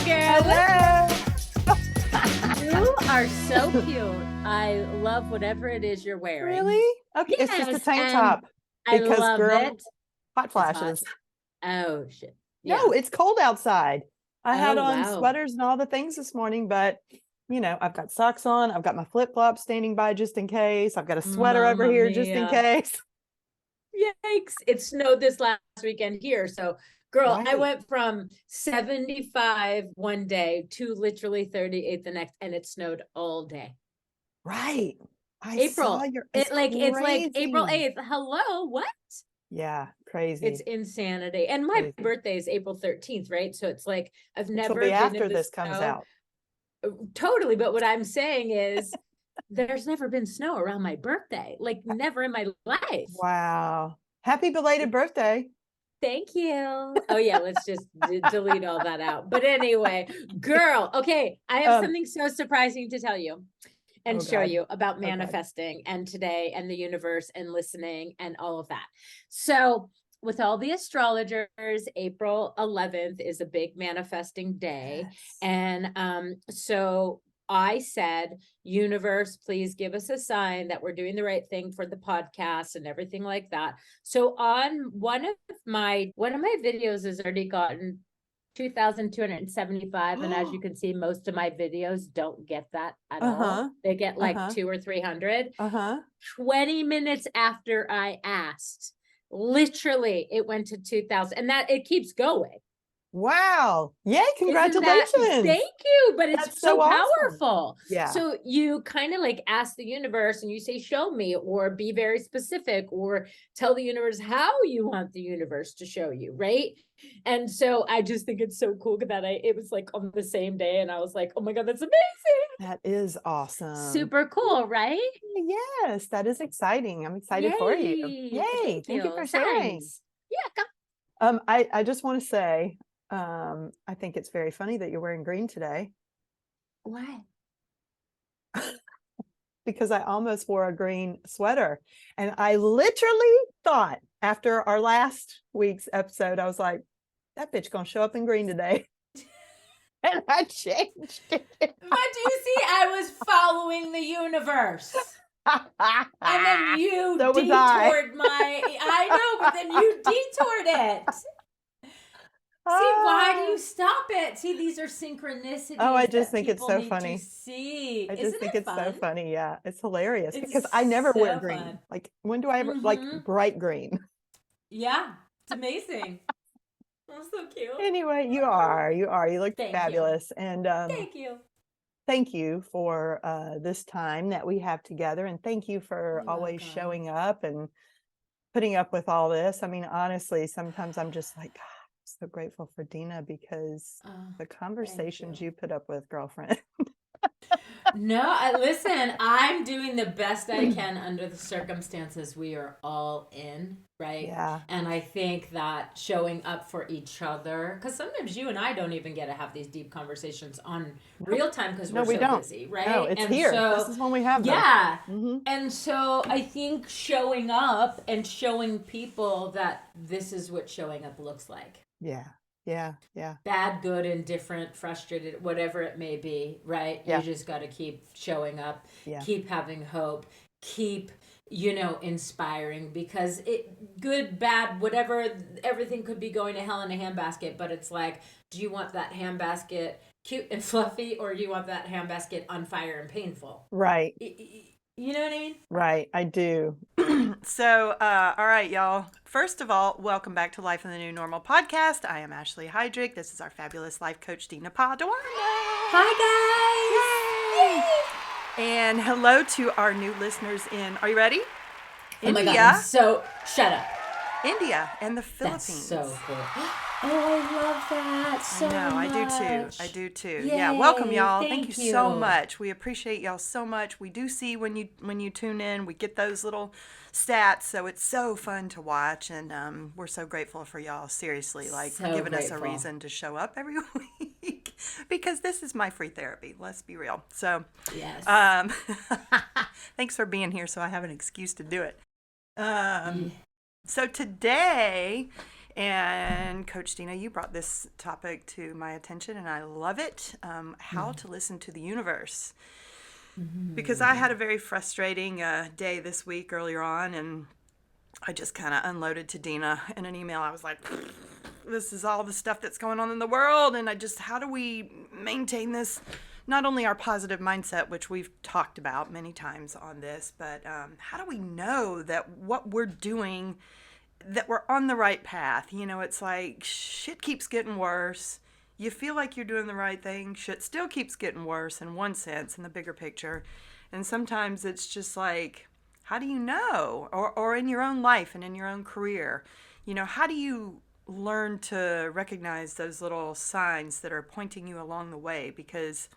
girl. Hello. You are so cute. I love whatever it is you're wearing. Really? Okay, it's just a Yes, tank and top I because, love girl, it. hot It's hot. flashes. Oh, shit. No, Yeah. it's cold outside. I had Oh, on wow. sweaters and all the things this morning, but I've got socks on. I've got my flip-flops standing by just in case. I've got a sweater over Mamma here just in mia. case. Yikes. It snowed this last weekend here. So, girl, I Right, went from 75 one day to literally 38 the next, and it snowed all day. right. I saw April. it's It's like April crazy. 8th. Hello, what? Yeah, It's crazy, insanity. And my crazy. birthday is April 13th, right? So it's like I've Which will never be been in after the this comes snow. out. Totally. But what I'm saying is there's never been snow around my birthday, like never in my life. Wow. Happy belated birthday. Thank you. Oh, yeah. Let's just delete all that out. But anyway, girl, okay. I have Um, something so surprising to tell you and oh show God. you about Oh God. manifesting and today and the universe and listening and all of that. So, with all the astrologers, April 11th is a big manifesting day. Yes. And so I said, universe, please give us a sign that we're doing the right thing for the podcast and everything like that. So on one of my videos has already gotten 2,275. And as you can see, most of my videos don't get that at all. Uh-huh. They get like Uh-huh. 200 or 300. Uh-huh. 20 minutes after I asked, literally it went to 2,000, and that it keeps going. Wow. Yay, Isn't that, congratulations. thank you, but it's That's so so awesome. powerful. Yeah. So you kind of like ask the universe and you say, show me, or be very specific, or tell the universe how you want the universe to show you, right? And so I just think it's so cool that it was like on the same day, and I was like, oh my God, that's amazing. That is awesome. Super cool, right? Yes, that is exciting. I'm excited for you. Yay. Thank you for sharing. Signs. Yeah, come. I just want to say, I think it's very funny that you're wearing green today What? because I almost wore a green sweater. And I literally thought after our last week's episode, I was like, that bitch gonna show up in green today. And I changed it. But do you see, I was following the universe. And then you So was I. detoured I know, but then you detoured it. See, why do you stop it? See, these are synchronicities. Oh, I just think it's people so need funny. to see. I just Isn't think it it's fun? so funny. Yeah, it's hilarious It's because I never wear so green. fun. Like, when do I ever like bright green? Yeah, it's amazing. I'm so cute. Anyway, you look Thank fabulous. And Thank you. thank you for this time that we have together. And thank you for You're always welcome. showing up and putting up with all this. I mean, honestly, sometimes I'm just like, God, I'm so grateful for Dina because the conversations you put up with, girlfriend. No, listen, I'm doing the best I can under the circumstances we are all in, right? Yeah. And I think that showing up for each other, because sometimes you and I don't even get to have these deep conversations on real time because we're so busy, right? No, it's and here. So, this is when we have them. yeah. Mm-hmm. And so I think showing up and showing people that this is what showing up looks like. Yeah. Yeah. Yeah. Bad, good, indifferent, frustrated, whatever it may be, right? Yeah. You just got to keep showing up, Yeah. keep having hope, keep, inspiring, because good, bad, whatever, everything could be going to hell in a handbasket, but it's like, do you want that handbasket cute and fluffy, or do you want that handbasket on fire and painful? Right. You know what I mean? Right, I do. So, all right, y'all. First of all, welcome back to Life in the New Normal podcast. I am Ashley Heydrich. This is our fabulous life coach, Dina Paduano. Hi, guys! Yay! And hello to our new listeners in, are you ready? Oh my India. God, so shut up. India and the Philippines. That's so cool. Oh, I love that so much. I do too. Yay, yeah, welcome y'all. Thank you you so much. We appreciate y'all so much. We do see when you tune in, we get those little stats, so it's so fun to watch, and we're so grateful for y'all. Seriously, for giving us a reason to show up every week because this is my free therapy. Let's be real. So, yes. Thanks for being here, so I have an excuse to do it. So today And Coach Dina, you brought this topic to my attention, and I love it. How to listen to the universe. Because I had a very frustrating day this week earlier on, and I just kind of unloaded to Dina in an email. I was like, this is all the stuff that's going on in the world, and how do we maintain this, not only our positive mindset, which we've talked about many times on this, but how do we know that what we're doing, that we're on the right path? You know, it's like shit keeps getting worse. You feel like you're doing the right thing. Shit still keeps getting worse in one sense, in the bigger picture. And sometimes it's just like, how do you know? Or in your own life and in your own career, you know, how do you learn to recognize those little signs that are pointing you along the way? Because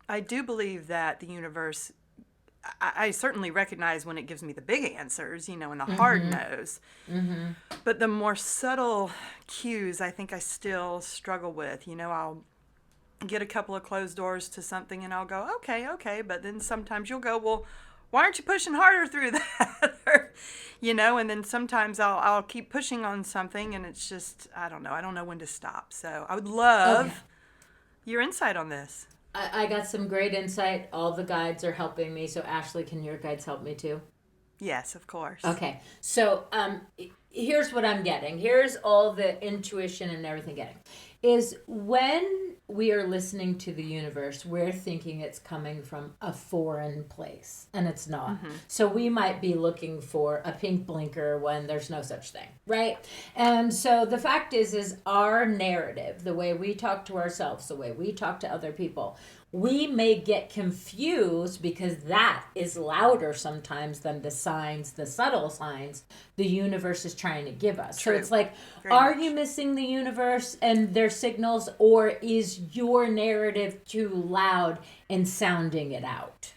I do believe that the universe, I certainly recognize when it gives me the big answers, you know, and the hard no's. But the more subtle cues, I think I still struggle with. You know, I'll get a couple of closed doors to something and I'll go, okay. But then sometimes you'll go, well, why aren't you pushing harder through that? You know, and then sometimes I'll keep pushing on something and it's just, I don't know when to stop. So I would love your insight on this. I got some great insight. All the guides are helping me. So Ashley, can your guides help me too? Yes, of course. Okay. So here's what I'm getting. Here's all the intuition and everything getting. Is when we are listening to the universe, we're thinking it's coming from a foreign place, and it's not. So we might be looking for a pink blinker when there's no such thing, right? And so the fact is our narrative, the way we talk to ourselves, the way we talk to other people, we may get confused because that is louder sometimes than the signs, the subtle signs the universe is trying to give us. True. So it's like, are you missing the universe and their signals, or is your narrative too loud and sounding it out?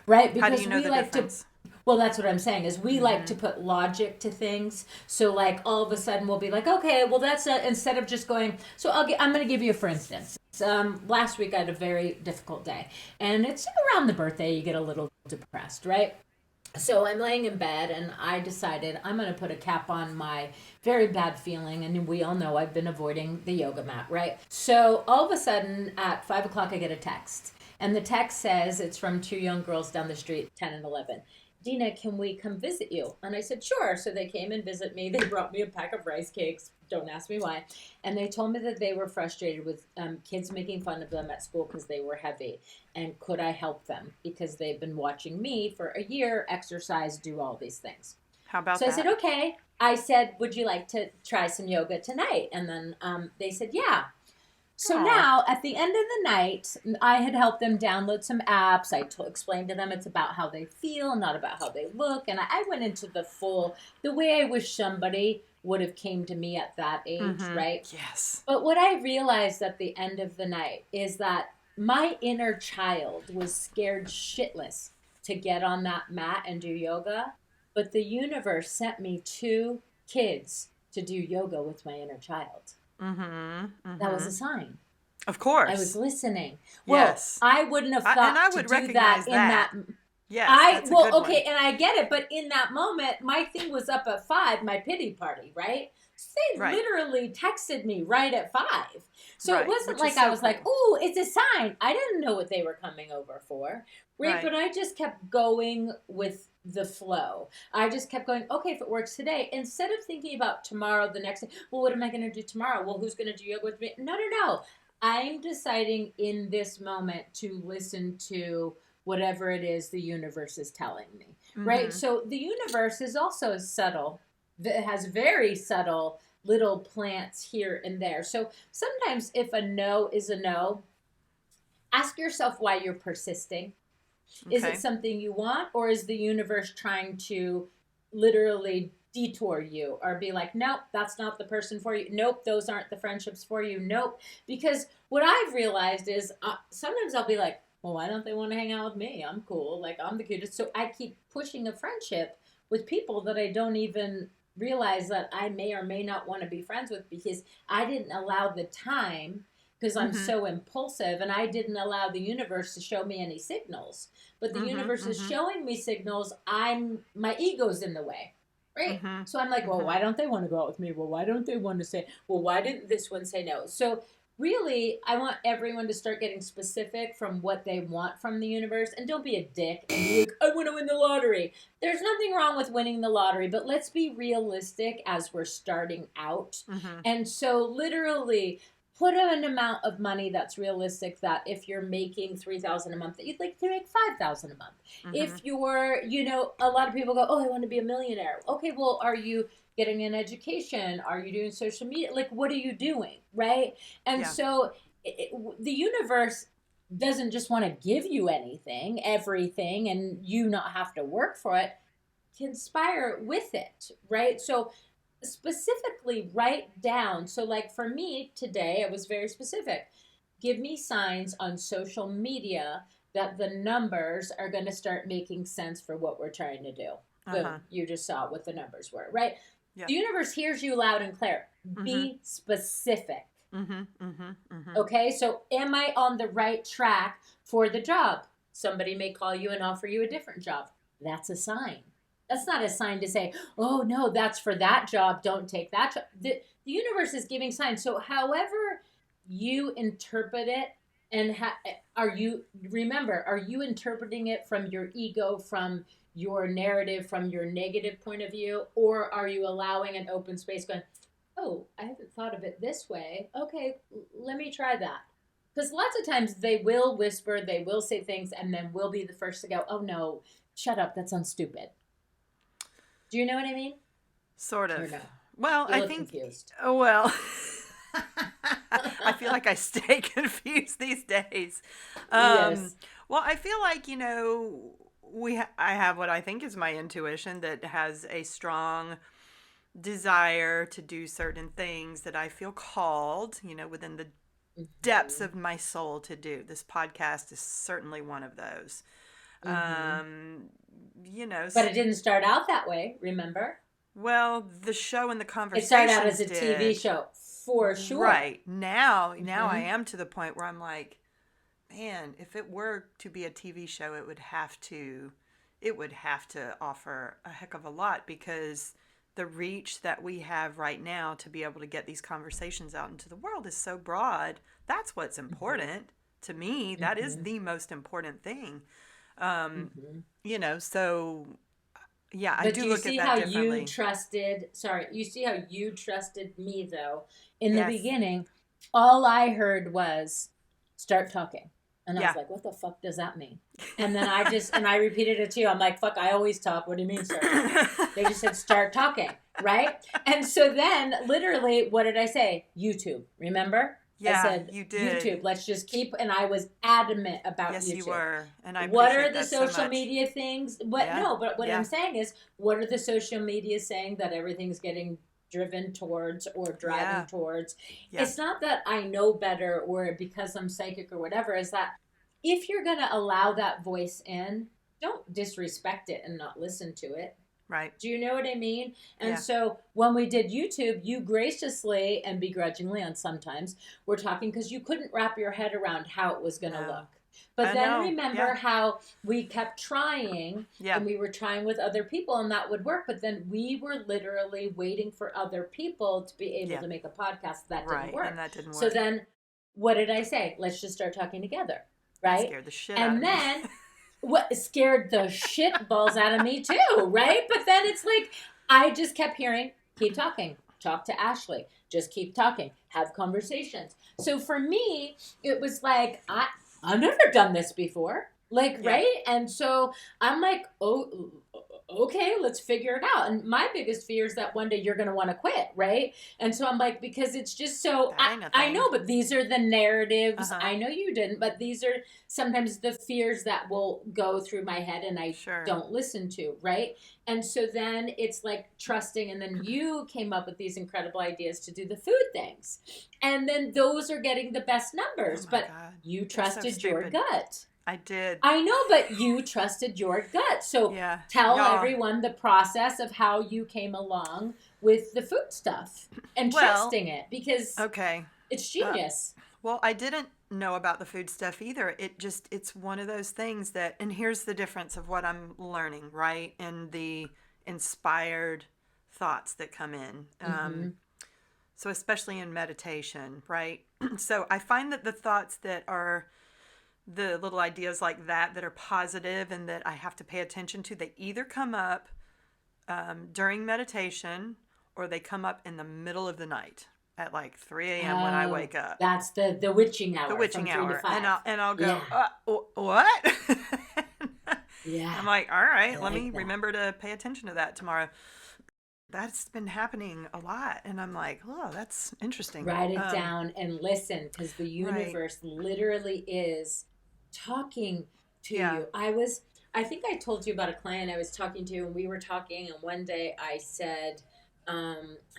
Right? Because how do you know we the like difference? Well, that's what I'm saying is we like to put logic to things. So like all of a sudden we'll be like, okay, well that's instead of just going, so I'm going to give you a for instance. Last week I had a very difficult day, and it's around the birthday you get a little depressed, right? So I'm laying in bed and I decided I'm going to put a cap on my very bad feeling. And we all know I've been avoiding the yoga mat, right? So all of a sudden at 5 o'clock, I get a text. And the text says, it's from two young girls down the street, 10 and 11. Dina, can we come visit you? And I said, sure. So they came and visit me. They brought me a pack of rice cakes. Don't ask me why. And they told me that they were frustrated with kids making fun of them at school because they were heavy. And could I help them? Because they've been watching me for a year, exercise, do all these things. How about that? So I said, okay. I said, would you like to try some yoga tonight? And then they said, yeah. So now, at the end of the night, I had helped them download some apps. I explained to them it's about how they feel, not about how they look. And I went into the way I wish somebody would have came to me at that age, right? Yes. But what I realized at the end of the night is that my inner child was scared shitless to get on that mat and do yoga. But the universe sent me 2 kids to do yoga with my inner child. That was a sign. Of course. I was listening. Yes. Well, I wouldn't have thought and I would to do recognize that in that. Yes, that's a good one. And I get it, but in that moment, my thing was up at 5, my pity party, right? So they literally texted me right at 5. So it wasn't like I was like, "Ooh, it's a sign." I didn't know what they were coming over for, right? But I just kept going with the flow. I just kept going, okay, if it works today, instead of thinking about tomorrow, the next day, well, what am I going to do tomorrow? Well, who's going to do yoga with me? No. I'm deciding in this moment to listen to whatever it is the universe is telling me, right? So the universe is also subtle. It has very subtle little plants here and there. So sometimes if a no is a no, ask yourself why you're persisting. Is it something you want, or is the universe trying to literally detour you or be like, nope, that's not the person for you. Nope, those aren't the friendships for you. Nope. Because what I've realized is sometimes I'll be like, well, why don't they want to hang out with me? I'm cool. Like, I'm the cutest. So I keep pushing a friendship with people that I don't even realize that I may or may not want to be friends with because I didn't allow the time, because I'm so impulsive, and I didn't allow the universe to show me any signals. But the universe is showing me signals. My ego's in the way. right? Mm-hmm. So I'm like, well, Mm-hmm. why don't they want to go out with me? Well, why don't they want to say, well, why didn't this one say no? So really, I want everyone to start getting specific from what they want from the universe, and don't be a dick and be like, I want to win the lottery. There's nothing wrong with winning the lottery, but let's be realistic as we're starting out. Mm-hmm. And so literally put an amount of money that's realistic, that if you're making 3,000 a month, that you'd like to make 5,000 a month. Mm-hmm. If you're, a lot of people go, oh, I want to be a millionaire. Okay, well, are you getting an education? Are you doing social media? Like, what are you doing? Right. And Yeah. so the universe doesn't just want to give you everything, and you not have to work for it. Conspire with it. Right. So specifically write down. So, like for me today, I was very specific. Give me signs on social media that the numbers are going to start making sense for what we're trying to do. Uh-huh. Boom, you just saw what the numbers were, right? Yeah. The universe hears you loud and clear. Mm-hmm. Be specific. Mm-hmm. Mm-hmm. Mm-hmm. Okay, so am I on the right track for the job? Somebody may call you and offer you a different job. That's a sign. That's not a sign to say, oh no, that's for that job. Don't take that job. The universe is giving signs. So, however you interpret it, and are you interpreting it from your ego, from your narrative, from your negative point of view, or are you allowing an open space going, oh, I haven't thought of it this way. Okay, let me try that. Because lots of times they will whisper, they will say things, and then we'll be the first to go, oh no, shut up, that sounds stupid. Do you know what I mean? Sort Or of. no? Well, You I look think. confused. Oh well. I feel like I stay confused these days. Um, Yes. well, I feel like I have what I think is my intuition that has a strong desire to do certain things that I feel called, within the depths Mm-hmm. of my soul to do. This podcast is certainly one of those. Mm-hmm. Um, you know, But it didn't start out that way, remember? well, the show and the It started out conversations as a TV did. show, for sure. Right. Now I Mm-hmm. am to the point where I'm like, man, if it were to be a TV show, it would have to offer a heck of a lot, because the reach that we have right now to be able to get these conversations out into the world is so broad. That's what's Mm-hmm. important to me. That is Mm-hmm. the most important thing. Um, Mm-hmm. so yeah, I But do do you look at see that how you differently. trusted? Sorry, you see how you trusted me though? In the Yes. beginning, all I heard was start talking. And I was Yeah. like, what the fuck does that mean? And then I repeated it to you. I'm like, fuck, I always talk. What do you mean start talking? They just said start talking, right? And so then literally, what did I say? YouTube, remember? I Yeah, said you did. YouTube, let's just keep, and I was adamant about Yes, you YouTube. were. And I What are appreciate the that so social much. media things? What Yeah. no, but what I'm Yeah. saying is, what are the social media saying that everything's getting driven towards or driving Yeah. towards? Yeah. It's not that I know better or because I'm psychic or whatever, is that if you're going to allow that voice in, don't disrespect it and not listen to it. Right. Do you know what I mean? And Yeah. so when we did YouTube, you graciously and begrudgingly, and sometimes, were talking because you couldn't wrap your head around how it was going to No. look. But I then know. remember Yeah. how we kept trying, Yeah. and we were trying with other people and that would work. But then we were literally waiting for other people to be able Yeah. to make a podcast that didn't Right. And work. that didn't So work. then what did I say? Let's just start talking together. That Right. scared the shit out of And me. then what scared the shit balls out of me too, right? But then it's like I just kept hearing, keep talking, talk to Ashley, just keep talking, have conversations. So for me, it was like I've never done this before, like Yeah. right, and so I'm like, oh, okay, let's figure it out. And my biggest fear is that one day you're going to want to quit, right? And so I'm like, because it's just so, That ain't a I thing. know, but these are the narratives. Uh-huh. I know you didn't, but these are sometimes the fears that will go through my head and I Sure. don't listen to, right? And so then it's like trusting. And then you came up with these incredible ideas to do the food things. And then those are getting the best numbers, Oh my but God. you They're so trusted your stupid. gut. I did. I know, but you trusted your gut. So Yeah. tell Y'all. everyone the process of how you came along with the food stuff and Well, trusting it, because Okay. it's genius. Well, I didn't know about the food stuff either. It's one of those things that, and here's the difference of what I'm learning, right? In the inspired thoughts that come in. Mm-hmm. So especially in meditation, right? So I find that the thoughts that are the little ideas like that are positive and that I have to pay attention to, they either come up during meditation or they come up in the middle of the night at like 3 a.m. when I Oh, wake up. that's the witching The hour from witching 3 to hour. 5. And I'll Yeah. go, what? Yeah. I'm like, all I right, let me like that. remember to pay attention to that tomorrow. That's been happening a lot. And I'm like, oh, that's interesting. Write it down and listen, because the Right. universe literally is talking to Yeah. you. I think I told you about a client I was talking to, and we were talking, and one day I said, I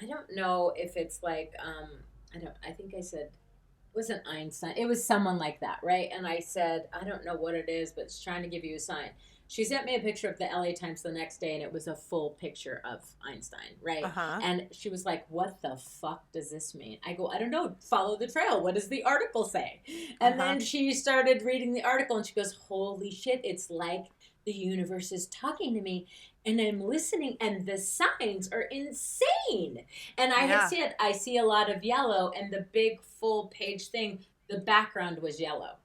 don't know if it's like, I think I said, it wasn't Einstein. It was someone like that, right? And I said, I don't know what it is, but it's trying to give you a sign. She sent me a picture of the LA Times the next day, and it was a full picture of Einstein, right? Uh-huh. And she was like, what the fuck does this mean? I go, I don't know. Follow the trail. What does the article say? And Uh-huh. then she started reading the article, and she goes, holy shit, it's like the universe is talking to me, and I'm listening, and the signs are insane. And I had Yeah. said, I see a lot of yellow, and the big full page thing, the background was yellow.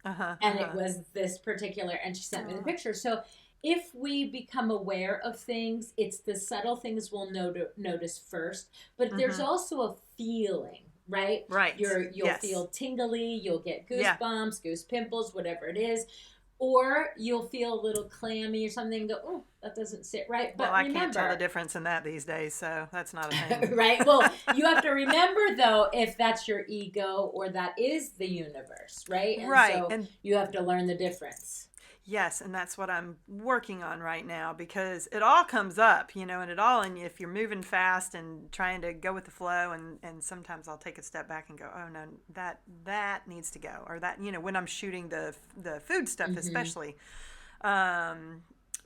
Uh-huh. And it Uh-huh. was this particular, and she sent me the Oh. picture. So if we become aware of things, it's the subtle things we'll notice first, but there's Mm-hmm. also a feeling, right? Right. You'll Yes. feel tingly, you'll get Yeah. goosebumps, goose pimples, whatever it is, or you'll feel a little clammy or something and go, oh, that doesn't sit right. Well, But I can't tell the remember, difference in that these days, so that's not a thing. right? Well, you have to remember though, if that's your ego or that is the universe, right? And Right. so And you have to learn the difference. yes, and that's what I'm working on right now because it all comes up, and it all, and if you're moving fast and trying to go with the flow, and sometimes I'll take a step back and go, oh no, that needs to go, or that, when I'm shooting the food stuff, Mm-hmm. especially.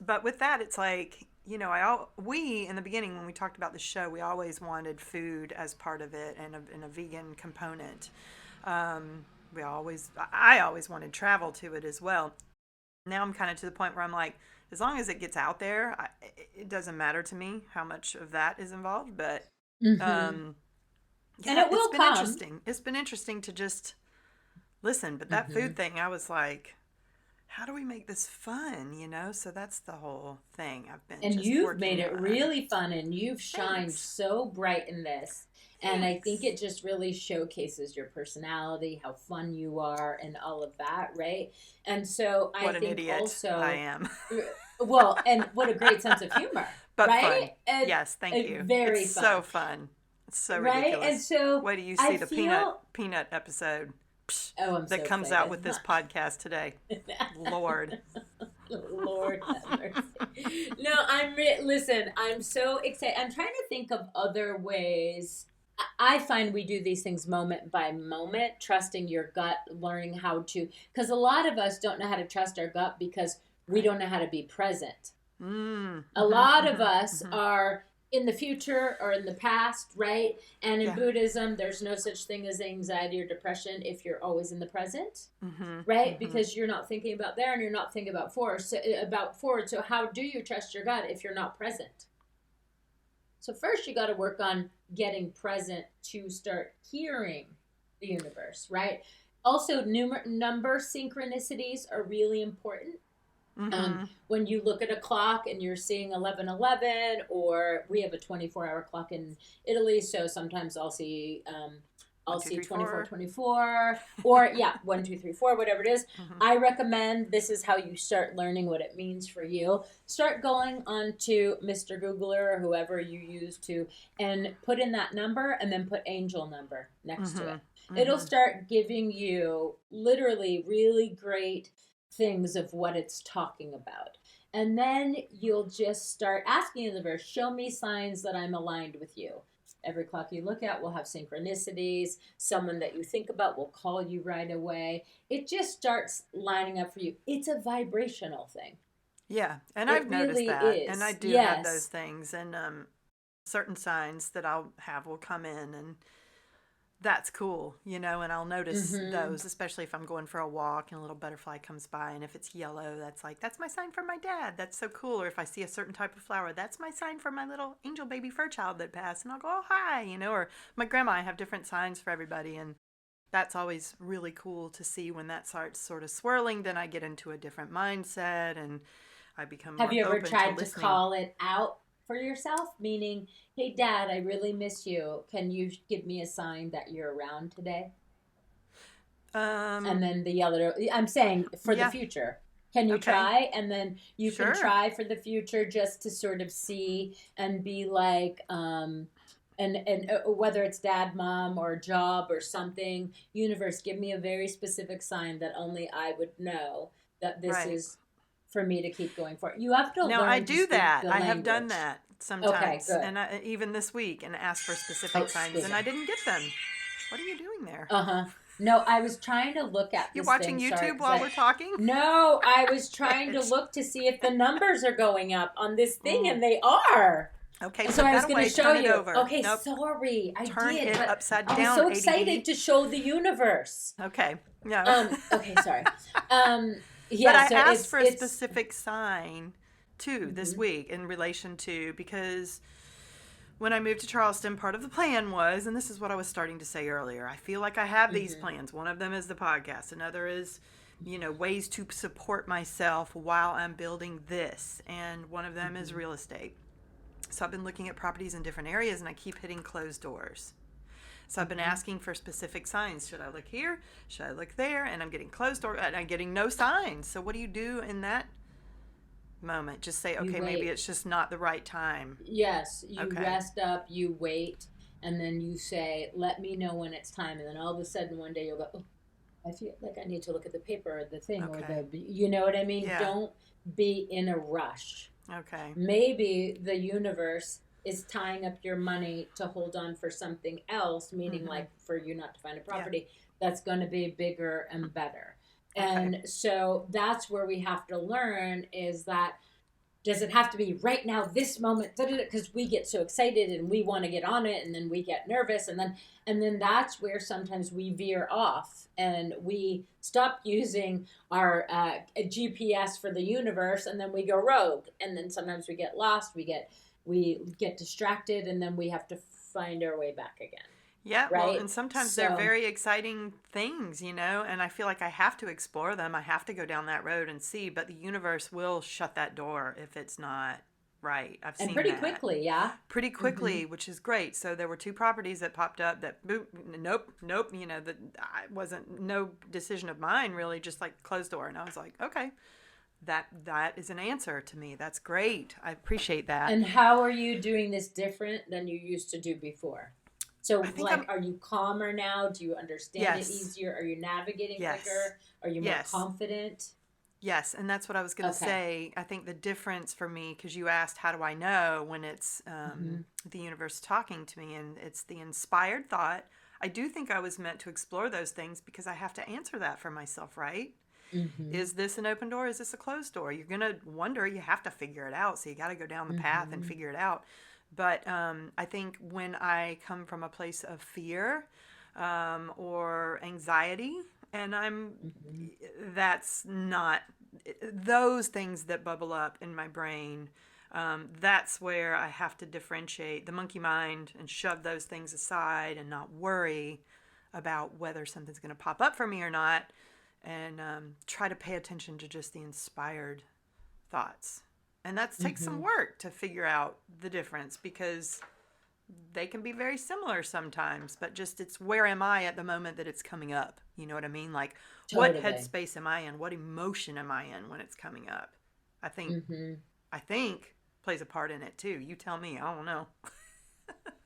But with that, it's like, we in the beginning when we talked about the show, we always wanted food as part of it and a vegan component. I always wanted travel to it as well. Now I'm kind of to the point where I'm like, as long as it gets out there, it doesn't matter to me how much of that is involved. But Mm-hmm. um, And yeah, it it's will been come. interesting. It's been interesting to just listen. But that Mm-hmm. food thing, I was like, how do we make this fun? So that's the whole thing I've been And just you've made working it on. really fun, and you've shined Thanks. so bright in this. And I think Thanks. it just really showcases your personality, how fun you are, and all of that, right? And so I What an think idiot I also, am. well, and what a great sense of humor, But right? fun. And Yes, thank you. It's very so fun, fun. It's so right? And ridiculous. so Wait till you I see the peanut feel, peanut episode oh, I'm that so comes out excited. with this podcast today. Lord. Lord have mercy. No, listen, I'm so excited. I'm trying to think of other ways. I find we do these things moment by moment, trusting your gut, learning how to, because a lot of us don't know how to trust our gut because we Right. don't know how to be present. Mm. A Mm-hmm, lot of mm-hmm, us mm-hmm. are in the future or in the past, right? And in Yeah. Buddhism, there's no such thing as anxiety or depression if you're always in the present, Mm-hmm, right? mm-hmm. Because you're not thinking about there and you're not thinking about forward. So how do you trust your gut if you're not present? So first you got to work on getting present to start hearing the universe, right? Also, number synchronicities are really important. Mm-hmm. When you look at a clock and you're seeing 11:11, or we have a 24-hour clock in Italy, so sometimes One, I'll two, see three, 24, four. 24, or yeah, 1, 2, 3, 4, whatever it is. Mm-hmm. I recommend, this is how you start learning what it means for you. Start going on to Mr. Googler or whoever you use to, and put in that number and then put angel number next to it. Mm-hmm. It'll Mm-hmm. start giving you literally really great things of what it's talking about. And then you'll just start asking the universe, show me signs that I'm aligned with you. Every clock you look at will have synchronicities. Someone that you think about will call you right away. It just starts lining up for you. It's a vibrational thing. Yeah, and It I've noticed really that, and I is. do have those Yes. things, and certain signs that I'll have will come in, and that's cool, and I'll notice Mm-hmm. those, especially if I'm going for a walk and a little butterfly comes by. And if it's yellow, that's my sign for my dad. That's so cool. Or if I see a certain type of flower, that's my sign for my little angel baby fur child that passed. And I'll go, oh, hi, or my grandma. I have different signs for everybody. And that's always really cool to see when that starts sort of swirling. Then I get into a different mindset and I become Have more you ever open to tried to listening. call it out for yourself? Meaning, hey, Dad, I really miss you. Can you give me a sign that you're around today? And Um, then the other, I'm saying for the yeah, future. Can you okay, try? And then you can sure, try for the future just to sort of see and be like, and whether it's dad, mom, or job or something, universe, give me a very specific sign that only I would know that this right. is for me to keep going for. You have to Now, I learn to do speak that. the I have done language. that Okay, sometimes, good. and even this week, and asked for Oh, specific signs, excuse and me. I didn't get them. What are you doing there? Uh-huh. No, I was trying to look at You're this thing, watching sorry, YouTube because while I we're talking? no, I was trying to Good. look to see if the numbers are going up on this thing, Mm. and they are. Okay, And so put I that was going to away. show Turn it you. over. Okay, Nope. sorry, I Turn did, it but upside I was down, so excited ADD. to show the universe. Okay, no. Okay, sorry. Um, But yeah, I so asked for a it's specific sign too this mhm, week in relation to, because when I moved to Charleston, part of the plan was, and this is what I was starting to say earlier, I feel like I have these mhm, plans. One of them is the podcast, another is, ways to support myself while I'm building this, and one of them is mhm, real estate. So I've been looking at properties in different areas and I keep hitting closed doors. So I've been mhm. asking for specific signs. Should I look here? Should I look there? And I'm getting closed door and I'm getting no signs. So what do you do in that moment? Just say, You okay, maybe wait. it's just not the right time. Yes, you Okay. rest up, you wait, and then you say, "Let me know when it's time." And then all of a sudden, one day you'll go, "Oh, I feel like I need to look at the paper or the thing or Okay. you know what I mean? Yeah. Don't be in a rush. Okay. Maybe the universe is tying up your money to hold on for something else, meaning Mm-hmm. like for you not to find a Yeah. property that's going to be bigger and better. Okay. And so that's where we have to learn is that does it have to be right now this moment, because we get so excited and we want to get on it and then we get nervous and then that's where sometimes we veer off and we stop using our GPS for the universe and then we go rogue and then sometimes we get lost, we get distracted and then we have to find our way back again, Yeah, well, right? and sometimes they're So very exciting things, and I feel like I have to explore them. I have to go down that road and see, but the universe will shut that door if it's not right. I've and seen pretty that quickly, yeah. pretty Mm-hmm. quickly, which is great. So there were two properties that popped up that boop, nope, nope, that I wasn't no decision of mine really, just like closed door, and I was like, okay, that is an answer to me. That's great. I appreciate that. And how are you doing this different than you used to do before? I So, think like, I'm are you calmer now? Do you understand it yes, easier? Are you navigating yes, quicker? Are you more yes. confident? Yes, and that's what I was going to Okay. say. I think the difference for me, because you asked, how do I know when it's Mm-hmm. the universe talking to me, and it's the inspired thought. I do think I was meant to explore those things because I have to answer that for myself, right? Mm-hmm. Is this an open door? Is this a closed door? You're going to wonder, you have to figure it out. So you got to go down the path and Mm-hmm. figure it out. But I think when I come from a place of fear or anxiety, and Mm-hmm. that's not those things that bubble up in my brain. That's where I have to differentiate the monkey mind and shove those things aside and not worry about whether something's going to pop up for me or not, and try to pay attention to just the inspired thoughts. And that takes some Mm-hmm. work to figure out the difference because they can be very similar sometimes, but just it's where am I at the moment that it's coming up? You know what I mean? Like, what Totally. headspace am I in? What emotion am I in when it's coming up? I think, Mm-hmm. I think plays a part in it too. You tell me. I don't know.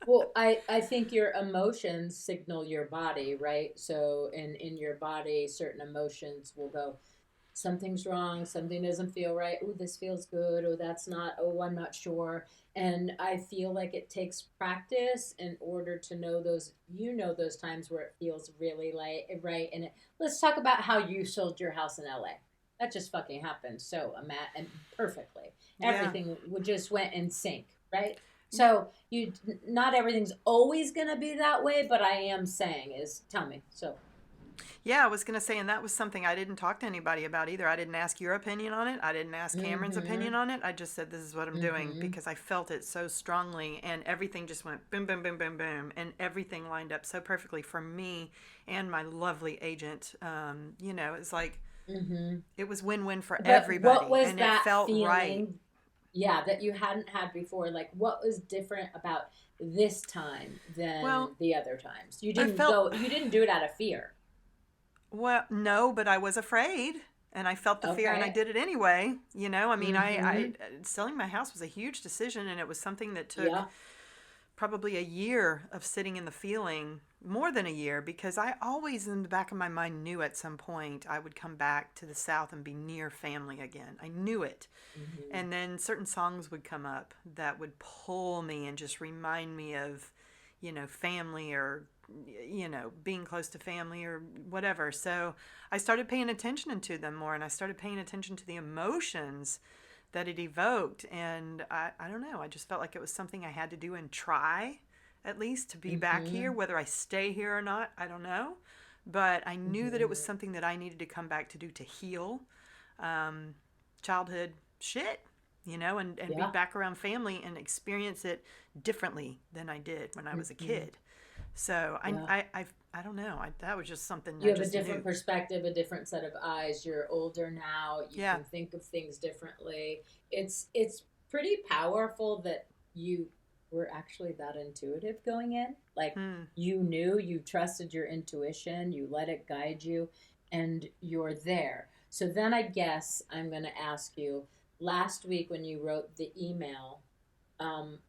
Well, I think your emotions signal your body, right? So in your body, certain emotions will go, something's wrong, something doesn't feel right. Oh, this feels good. Oh, that's not. Oh, I'm not sure. And I feel like it takes practice in order to know those times where it feels really like right. And let's talk about how you sold your house in LA. That just fucking happened. So, and perfectly. Yeah. Everything would just went in sync, right? So not everything's always going to be that way, but I am saying is, tell me. So Yeah, I was going to say, and that was something I didn't talk to anybody about either. I didn't ask your opinion on it. I didn't ask Cameron's opinion mhm, on it. I just said, this is what I'm doing mhm, because I felt it so strongly, and everything just went boom, boom, boom, boom, boom. And everything lined up so perfectly for me and my lovely agent. It's like mhm. it was win win for But what everybody, was and it that felt right. feeling? Yeah, that you hadn't had before. Like, what was different about this time than Well, the other times? I felt, You didn't do it out of fear. well, no, but I was afraid. And I felt the fear, and I Okay. did it anyway. I mean, Mm-hmm. selling my house was a huge decision, and it was something that took Yeah. probably a year of sitting in the feeling, more than a year, because I always in the back of my mind knew at some point I would come back to the South and be near family again. I knew it. Mm-hmm. And then certain songs would come up that would pull me and just remind me of, family, or, being close to family or whatever. So I started paying attention to them more, and I started paying attention to the emotions that it evoked. And I don't know, I just felt like it was something I had to do and try at least to be back here. Mm-hmm. Whether I stay here or not, I don't know. But I knew that it was Mm-hmm. something that I needed to come back to do to heal um, childhood shit, and be Yeah. back around family and experience it differently than I did when I was a Mm-hmm. kid. So Yeah. I don't know. That was just something You I have a just knew. different perspective, a different set of eyes. You're older now. You Yeah. can think of things differently. It's pretty powerful that you were actually that intuitive going in. Like Hmm. you knew, you trusted your intuition, you let it guide you, and you're there. So then I guess I'm going to ask you, last week when you wrote the email, um,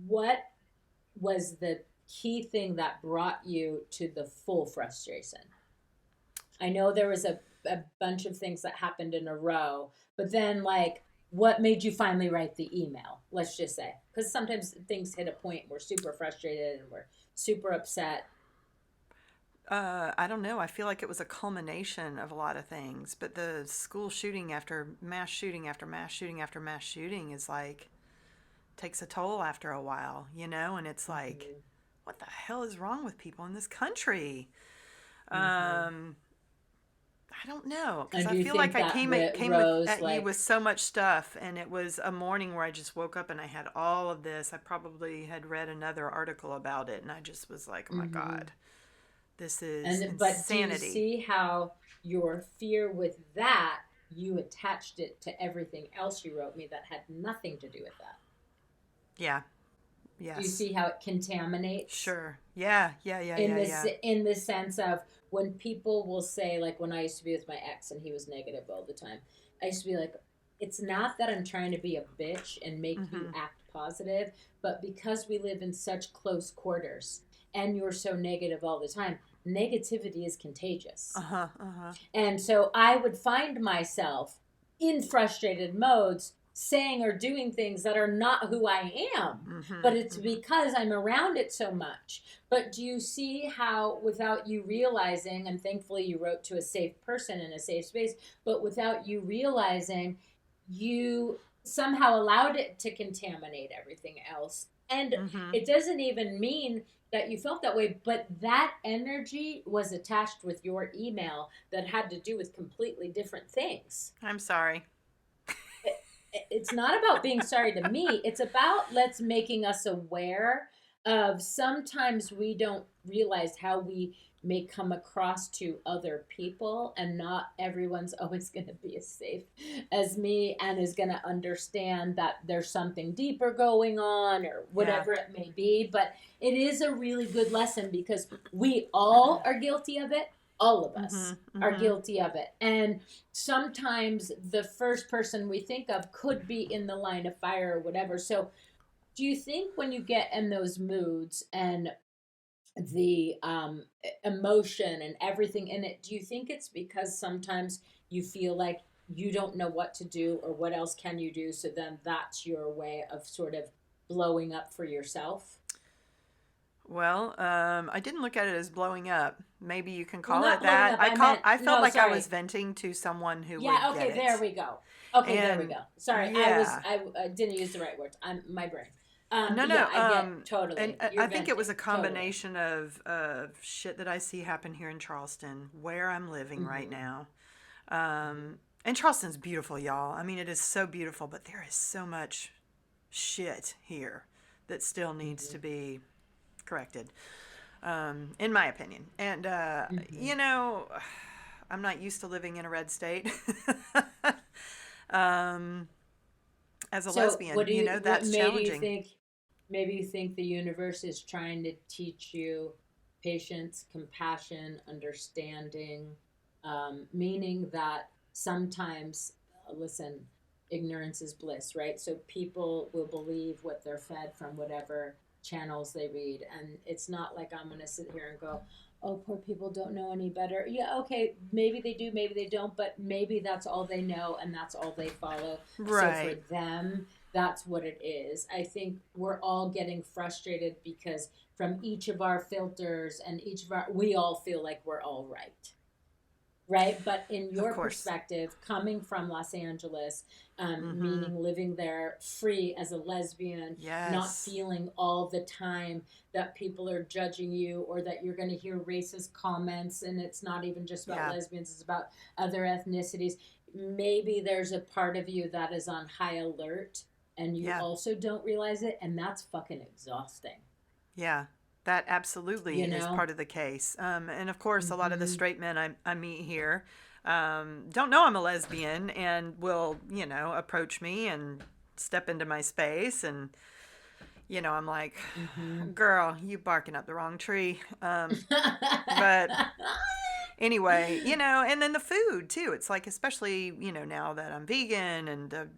what was the key thing that brought you to the full frustration? I know there was a bunch of things that happened in a row, but then like what made you finally write the email? Let's just say, because sometimes things hit a point we're super frustrated and we're super upset. I don't know. I feel like it was a culmination of a lot of things, but the school shooting after mass shooting after mass shooting after mass shooting is like takes a toll after a while, and it's like, Mm-hmm. what the hell is wrong with people in this country? Mm-hmm. Um, I don't know, because And I do you feel like think I that came rose at you with like, so much stuff, and it was a morning where I just woke up and I had all of this. I probably had read another article about it, and I just was like, oh my mm-hmm. god, this is And but do you insanity. see how your fear with that you attached it to everything else you wrote me that had nothing to do with that? Yeah. Do you Yes. see how it contaminates? Sure. Yeah. Yeah. Yeah. In Yeah. this Yeah. in the sense of when people will say, like when I used to be with my ex and he was negative all the time, I used to be like, it's not that I'm trying to be a bitch and make you Mm-hmm. act positive, but because we live in such close quarters and you're so negative all the time, negativity is contagious. Uh-huh. Uh-huh. And so I would find myself in frustrated modes saying or doing things that are not who I am, Mm-hmm. but it's Mm-hmm. because I'm around it so much. But do you see how, without you realizing, and thankfully you wrote to a safe person in a safe space, but without you realizing, you somehow allowed it to contaminate everything else. And Mm-hmm. it doesn't even mean that you felt that way, but that energy was attached with your email that had to do with completely different things. I'm sorry. It's not about being sorry to me. It's about let's making us aware of sometimes we don't realize how we may come across to other people, and not everyone's always going to be as safe as me and is going to understand that there's something deeper going on or Yeah. whatever it may be. But it is a really good lesson because we all are guilty of it. All of Mm-hmm. us are Mm-hmm. guilty of it. And sometimes the first person we think of could be in the line of fire or whatever. So, do you think when you get in those moods and the emotion and everything in it, do you think it's because sometimes you feel like you don't know what to do or what else can you do? So then that's your way of sort of blowing up for yourself? Well, I didn't look at it as blowing up. Maybe you can Well, call not it blowing that. up. I meant, I felt no, like I was sorry. venting to someone who Yeah, would get okay, there it. we go. Okay, there we And go. Sorry, yeah. I didn't use the right words. I'm my brain. No, Yeah, no. I get And totally. I You're think it was venting. a Totally. combination of shit that I see happen here in Charleston, where I'm living right Hmm. now. And Charleston's beautiful, y'all. I mean, it is so beautiful, but there is so much shit here that still needs Hmm. to be corrected, in my opinion. And, Hmm. you know, I'm not used to living in a red state. um, as a So lesbian, you know, what that's made you challenging. think, maybe you think the universe is trying to teach you patience, compassion, understanding, meaning that sometimes, listen, ignorance is bliss, right? So people will believe what they're fed from whatever channels they read. And it's not like I'm going to sit here and go, oh, poor people don't know any better. Yeah, okay, maybe they do, maybe they don't, but maybe that's all they know and that's all they follow. So for Right. them, that's what it is. I think we're all getting frustrated because from each of our filters and each of our, we all feel like we're all right. Right. But in Of your course. perspective, coming from Los Angeles, Mm-hmm. meaning living there free as a lesbian, not Yes. feeling all the time that people are judging you or that you're going to hear racist comments, and it's not even just about Yeah. lesbians, it's about other ethnicities. Maybe there's a part of you that is on high alert and you Yeah. also don't realize it, and that's fucking exhausting, Yeah. That absolutely you is know? part of the case. And of course, a lot of the Mm-hmm. straight men I meet here don't know I'm a lesbian and will, approach me and step into my space. And, I'm like, Mm-hmm. girl, you barking up the wrong tree. But anyway, and then the food too. It's like, especially, now that I'm vegan and the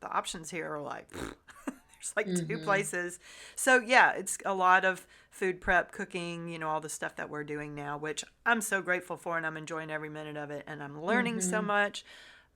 options here are like, there's like two Mm-hmm. places. So yeah, it's a lot of food prep, cooking, all the stuff that we're doing now, which I'm so grateful for and I'm enjoying every minute of it. And I'm learning so Mm-hmm. much.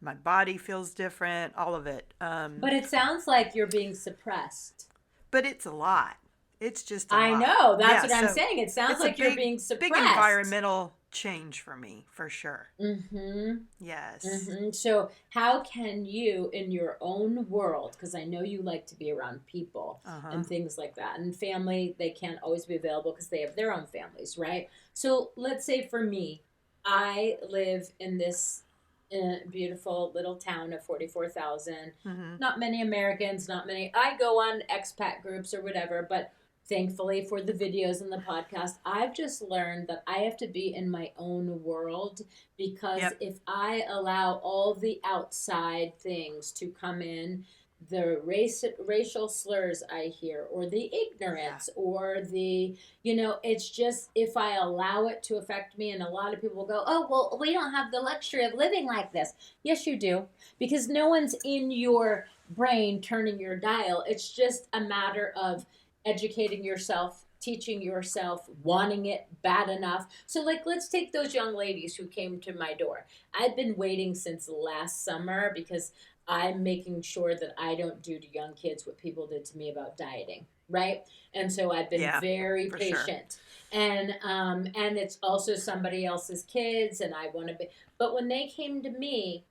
My body feels different, all of it. But it sounds like you're being suppressed. But it's a lot. It's just a I lot. know. That's Yeah. what I'm So saying. It sounds it's a like you're big, being big suppressed. environmental change for me, for sure. Mm-hmm. Yes. Mm-hmm. So, how can you, in your own world, because I know you like to be around people Uh huh. and things like that, and family, they can't always be available because they have their own families, right? So, let's say for me, I live in this beautiful little town of 44,000. Mm-hmm. Not many Americans, not many. I go on expat groups or whatever, but thankfully for the videos and the podcast, I've just learned that I have to be in my own world, because Yep. if I allow all the outside things to come in, the racial slurs I hear, or the Yeah. ignorance, or the, it's just, if I allow it to affect me, and a lot of people will go, oh, well, we don't have the luxury of living like this. Yes, you do, because no one's in your brain turning your dial. It's just a matter of educating yourself, teaching yourself, wanting it bad enough. So, like, let's take those young ladies who came to my door. I've been waiting since last summer because I'm making sure that I don't do to young kids what people did to me about dieting, right? And so I've been Yeah. very For sure. patient. And it's also somebody else's kids, and I want to be, but when they came to me,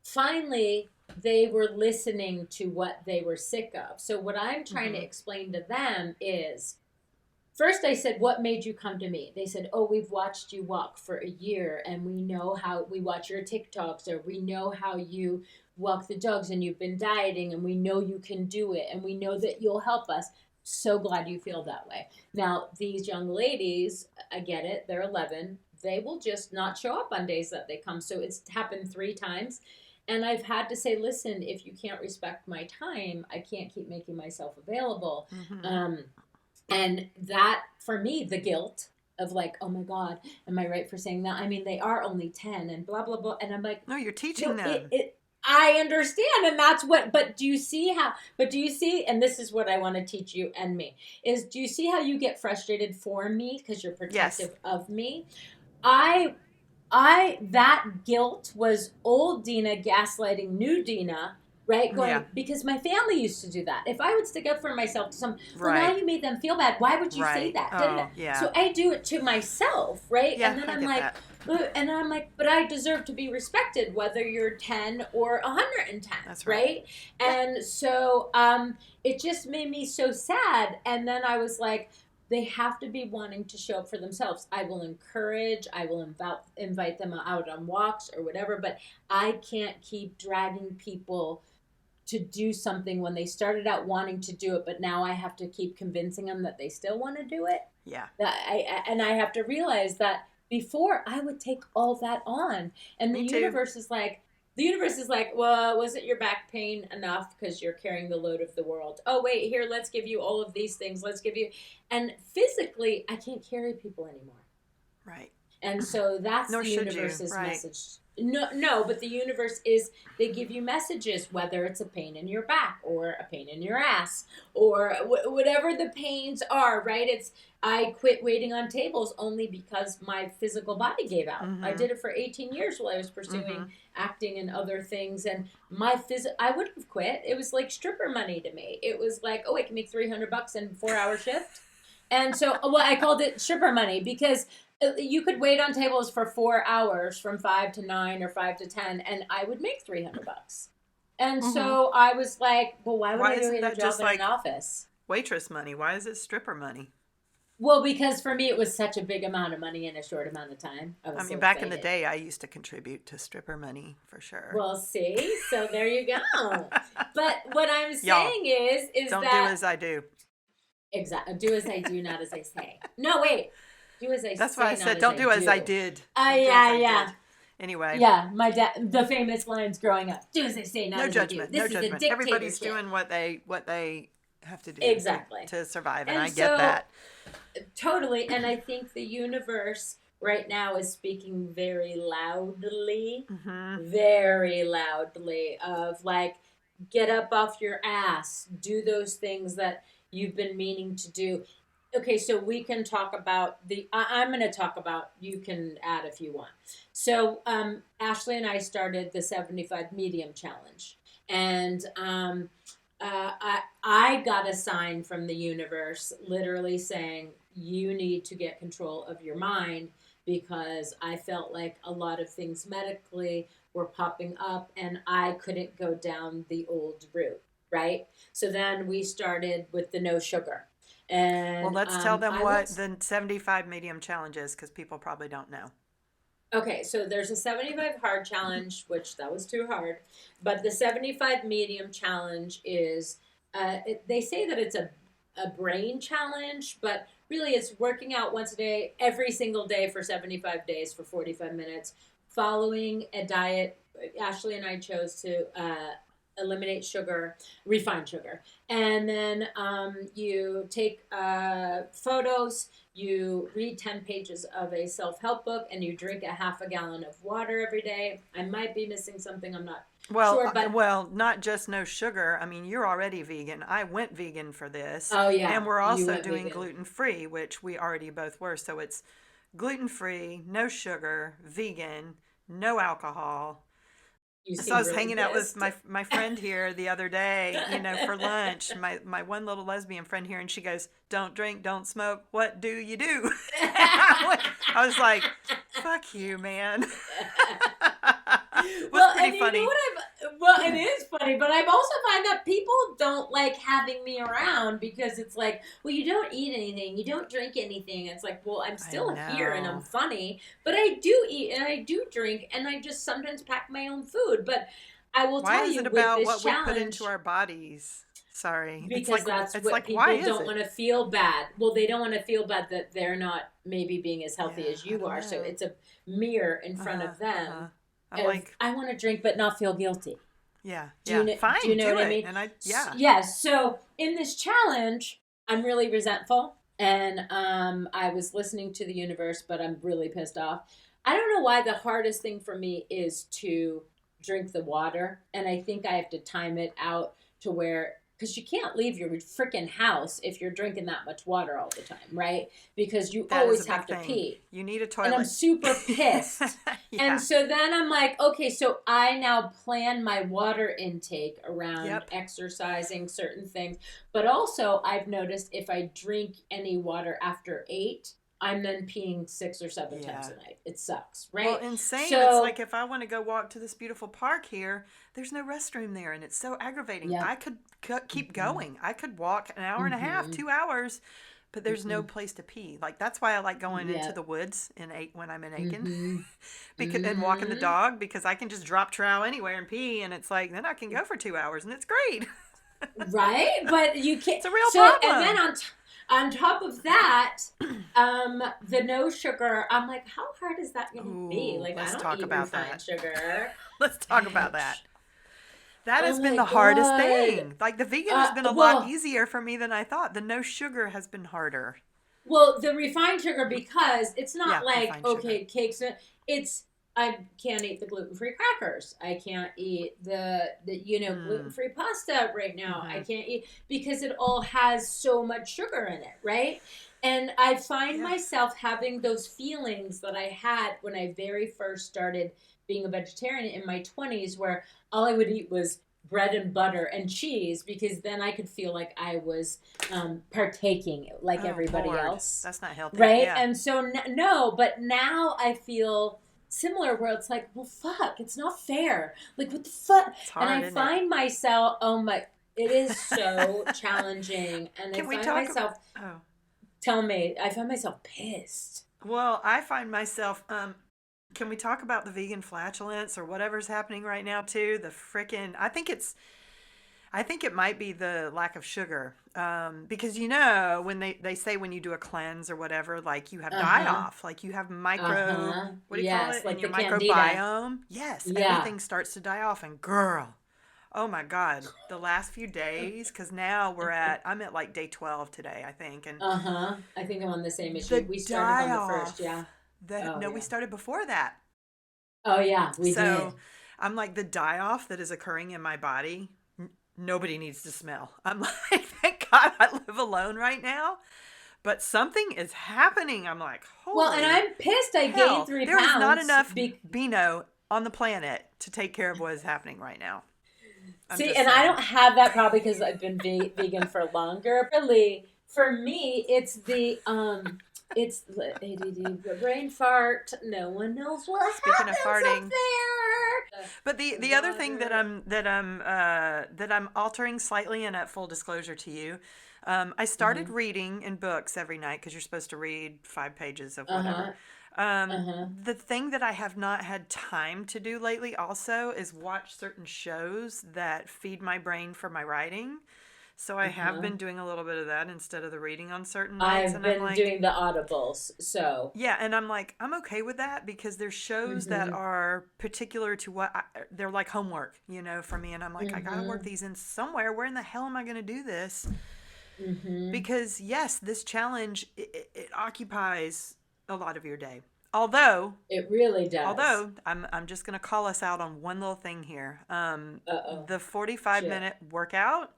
finally they were listening to what they were sick of. So what I'm trying to Mm-hmm. explain to them is, first I said, what made you come to me? They said, oh, we've watched you walk for a year and we know how, we watch your TikToks, or we know how you walk the dogs and you've been dieting and we know you can do it and we know that you'll help us. So glad you feel that way. Now, these young ladies, I get it, they're 11. They will just not show up on days that they come. So it's happened 3 times. And I've had to say, listen, if you can't respect my time, I can't keep making myself available. Mm-hmm. Um, and that, for me, the guilt of like, oh my God, am I right for saying that? I mean, they are only 10 and blah, blah, blah. And I'm like, No, you're teaching no, them. I understand. And that's what, but do you see, and this is what I want to teach you and me, is do you see how you get frustrated for me because you're Yes. protective of me? I, that guilt was old Dina gaslighting new Dina right? Yeah. Going, because my family used to do that. If I would stick up for myself to some, well, now Right. you made them feel bad. Why would you say Right. that? Oh, yeah. So I do it to myself, right? Yeah, And then I I'm get like, that. but I deserve to be respected, whether you're 10 or 110, That's right. right? Yeah. And so it just made me so sad. And then I was like, they have to be wanting to show up for themselves. I will encourage, I will invite them out on walks or whatever, but I can't keep dragging people to do something when they started out wanting to do it, but now I have to keep convincing them that they still want to do it. Yeah. And I have to realize that before I would take all that on, and Me too. the universe is like, well, wasn't your back pain enough because you're carrying the load of the world? Oh, wait, here, let's give you all of these things. Let's give you, and physically, I can't carry people anymore. Right. And so that's Nor the should you. universe's Right. message. No, but the universe is, they give you messages, whether it's a pain in your back or a pain in your ass or whatever the pains are, right? I quit waiting on tables only because my physical body gave out. I did it for 18 years while I was pursuing acting and other things. And I would have quit. It was like stripper money to me. It was like, oh, I can make $300 in a 4-hour shift. And so, well, I called it stripper money because you could wait on tables for 4 hours from 5 to 9 or 5 to 10, and I would make $300. And so I was like, well, why would I do a job in an office? Waitress money. Why is it stripper money? Well, because for me, it was such a big amount of money in a short amount of time. I mean, back in the day, I used to contribute to stripper money for sure. Well, see, so there you go. But what I'm saying is don't that do as I do. Exactly. Do as I do, not as I say. No, wait. Do as I say. That's why I said, don't do as I did. Yeah. Anyway. Yeah, my dad, the famous lines growing up. Do as I say, not no as judgment, I do. This no is judgment. A Everybody's doing what they have to do exactly to survive, and I get that. Totally, and I think the universe right now is speaking very loudly of like, get up off your ass, do those things that you've been meaning to do. Okay, so we can talk about I'm going to talk about, you can add if you want. So Ashley and I started the 75 Medium Challenge. And I got a sign from the universe literally saying, you need to get control of your mind, because I felt like a lot of things medically were popping up and I couldn't go down the old route, right? So then we started with the no sugar. And well, let's tell them what the 75 Medium Challenge is, because people probably don't know. Okay, so there's a 75 hard challenge, which that was too hard. But the 75 medium challenge is, they say that it's a brain challenge, but really it's working out once a day, every single day for 75 days for 45 minutes, following a diet. Ashley and I chose to eliminate sugar, refined sugar. And then you take photos, you read 10 pages of a self-help book, and you drink a half a gallon of water every day. I might be missing something, I'm not sure. But well, not just no sugar. I mean, you're already vegan. I went vegan for this. Oh, yeah. And we're also doing gluten-free, which we already both were. So it's gluten-free, no sugar, vegan, no alcohol. So I was really hanging out with my friend here the other day, for lunch, my one little lesbian friend here, and she goes, don't drink, don't smoke. What do you do? I was like, fuck you, man. Well, pretty funny. You know what it is funny, but I also find that people don't like having me around, because it's like, well, you don't eat anything, you don't drink anything. It's like, well, I'm still here and I'm funny, but I do eat and I do drink, and I just sometimes pack my own food. But I will tell you, why is it about what we put into our bodies? Sorry. Because that's what people don't want to feel bad. Well, they don't want to feel bad that they're not maybe being as healthy as you are. So it's a mirror in front of them. I'm like, I want to drink but not feel guilty. Yeah. Fine. Do you know what I mean? And Yes. So in this challenge, I'm really resentful, and I was listening to the universe, but I'm really pissed off. I don't know why the hardest thing for me is to drink the water, and I think I have to time it out to where because you can't leave your freaking house if you're drinking that much water all the time, right? Because you That is a always big have to thing. pee. You need a And I'm toilet. super pissed. Yeah. And so then I'm like, okay, so I now plan my water intake around Yep. exercising certain things. But also, I've noticed if I drink any water after 8, I'm then peeing 6 or 7 times Yeah. a night. It sucks, Well, right? insane. It's like So, if I want to go walk to this beautiful park here, there's no restroom there, and it's so aggravating. yeah. I could keep Mm-hmm. going. I could walk an hour and a half, Mm-hmm. 2 hours, but there's no Mm-hmm. place to pee. Like that's why I like going into Yeah. the woods when I'm in Aiken, Mm-hmm. because and walking the Mm-hmm. dog because I can just drop trowel anywhere and pee, and it's like then I can go for 2 hours, and it's great. Right? But you can't. It's a real So, and then problem. on top of that, the no sugar, I'm like, how hard is that going to be? Ooh, Like, I let's don't talk eat about refined that. sugar. Let's talk about that. That has Oh been my the hardest God. thing. Like the vegan has been a lot Well, easier for me than I thought. The no sugar has been harder. well, the refined sugar, because it's not Yeah, like, refined sugar. okay, cakes, it's, I can't eat the gluten-free crackers. I can't eat the Mm. gluten-free pasta right now. I Mm-hmm. can't eat because it all has so much sugar in it, right? And I find Yeah. myself having those feelings that I had when I very first started being a vegetarian in my 20s, where all I would eat was bread and butter and cheese, because then I could feel like I was partaking like Oh everybody Lord, else, that's not healthy. right? Yeah. And so no, but now I feel similar, where it's like, well, fuck, it's not fair. Like, what the fuck? It's And hard, I isn't it? find myself, oh my, it is so challenging, and I Can we find talk? myself, Oh. tell me, I find myself pissed. Well, I find myself. Can we talk about the vegan flatulence or whatever's happening right now too? The frickin' I think it might be the lack of sugar. Because when they say when you do a cleanse or whatever, like you have Uh die huh. off, like you have Uh huh. what do you call Yes, it? In like your the candida. microbiome. Yes, Yeah. everything starts to die off. And girl, oh my God, the last few days, because now I'm at like day 12 today, I think. And Uh huh. I think I'm on the same issue. the We started die on the first, yeah. off, Oh no, we yeah. started before that. Oh yeah, we So did. I'm like, the die off that is occurring in my body, nobody needs to smell. I'm like, thank God I live alone right now. But something is happening. I'm like, Well, and holy I'm pissed. I gained hell, three there is not pounds. enough Beano on the planet to take care of what is happening right now. I'm See, just and I saying. don't have that probably because I've been vegan for longer. Really, for me, it's the ADD, brain fart. No one knows what Speaking of happens up farting, there. but the other thing that Water. I'm altering slightly, and at full disclosure to you, I started Uh-huh. reading in books every night because you're supposed to read 5 pages of whatever. Uh-huh. Uh-huh. The thing that I have not had time to do lately also is watch certain shows that feed my brain for my writing. So I have Uh-huh. been doing a little bit of that instead of the reading on certain nights, I've and I'm been like, doing the audibles, so. yeah, and I'm like, I'm okay with that because there's shows that Mm-hmm. are particular to they're like homework, for me. And I'm like, I gotta work Mm-hmm. these in somewhere. Where in the hell am I gonna do this? Mm-hmm. Because yes, this challenge it occupies a lot of your day. Although, It really does. I'm just gonna call us out on one little thing here. Uh-oh. The 45 Shit. minute workout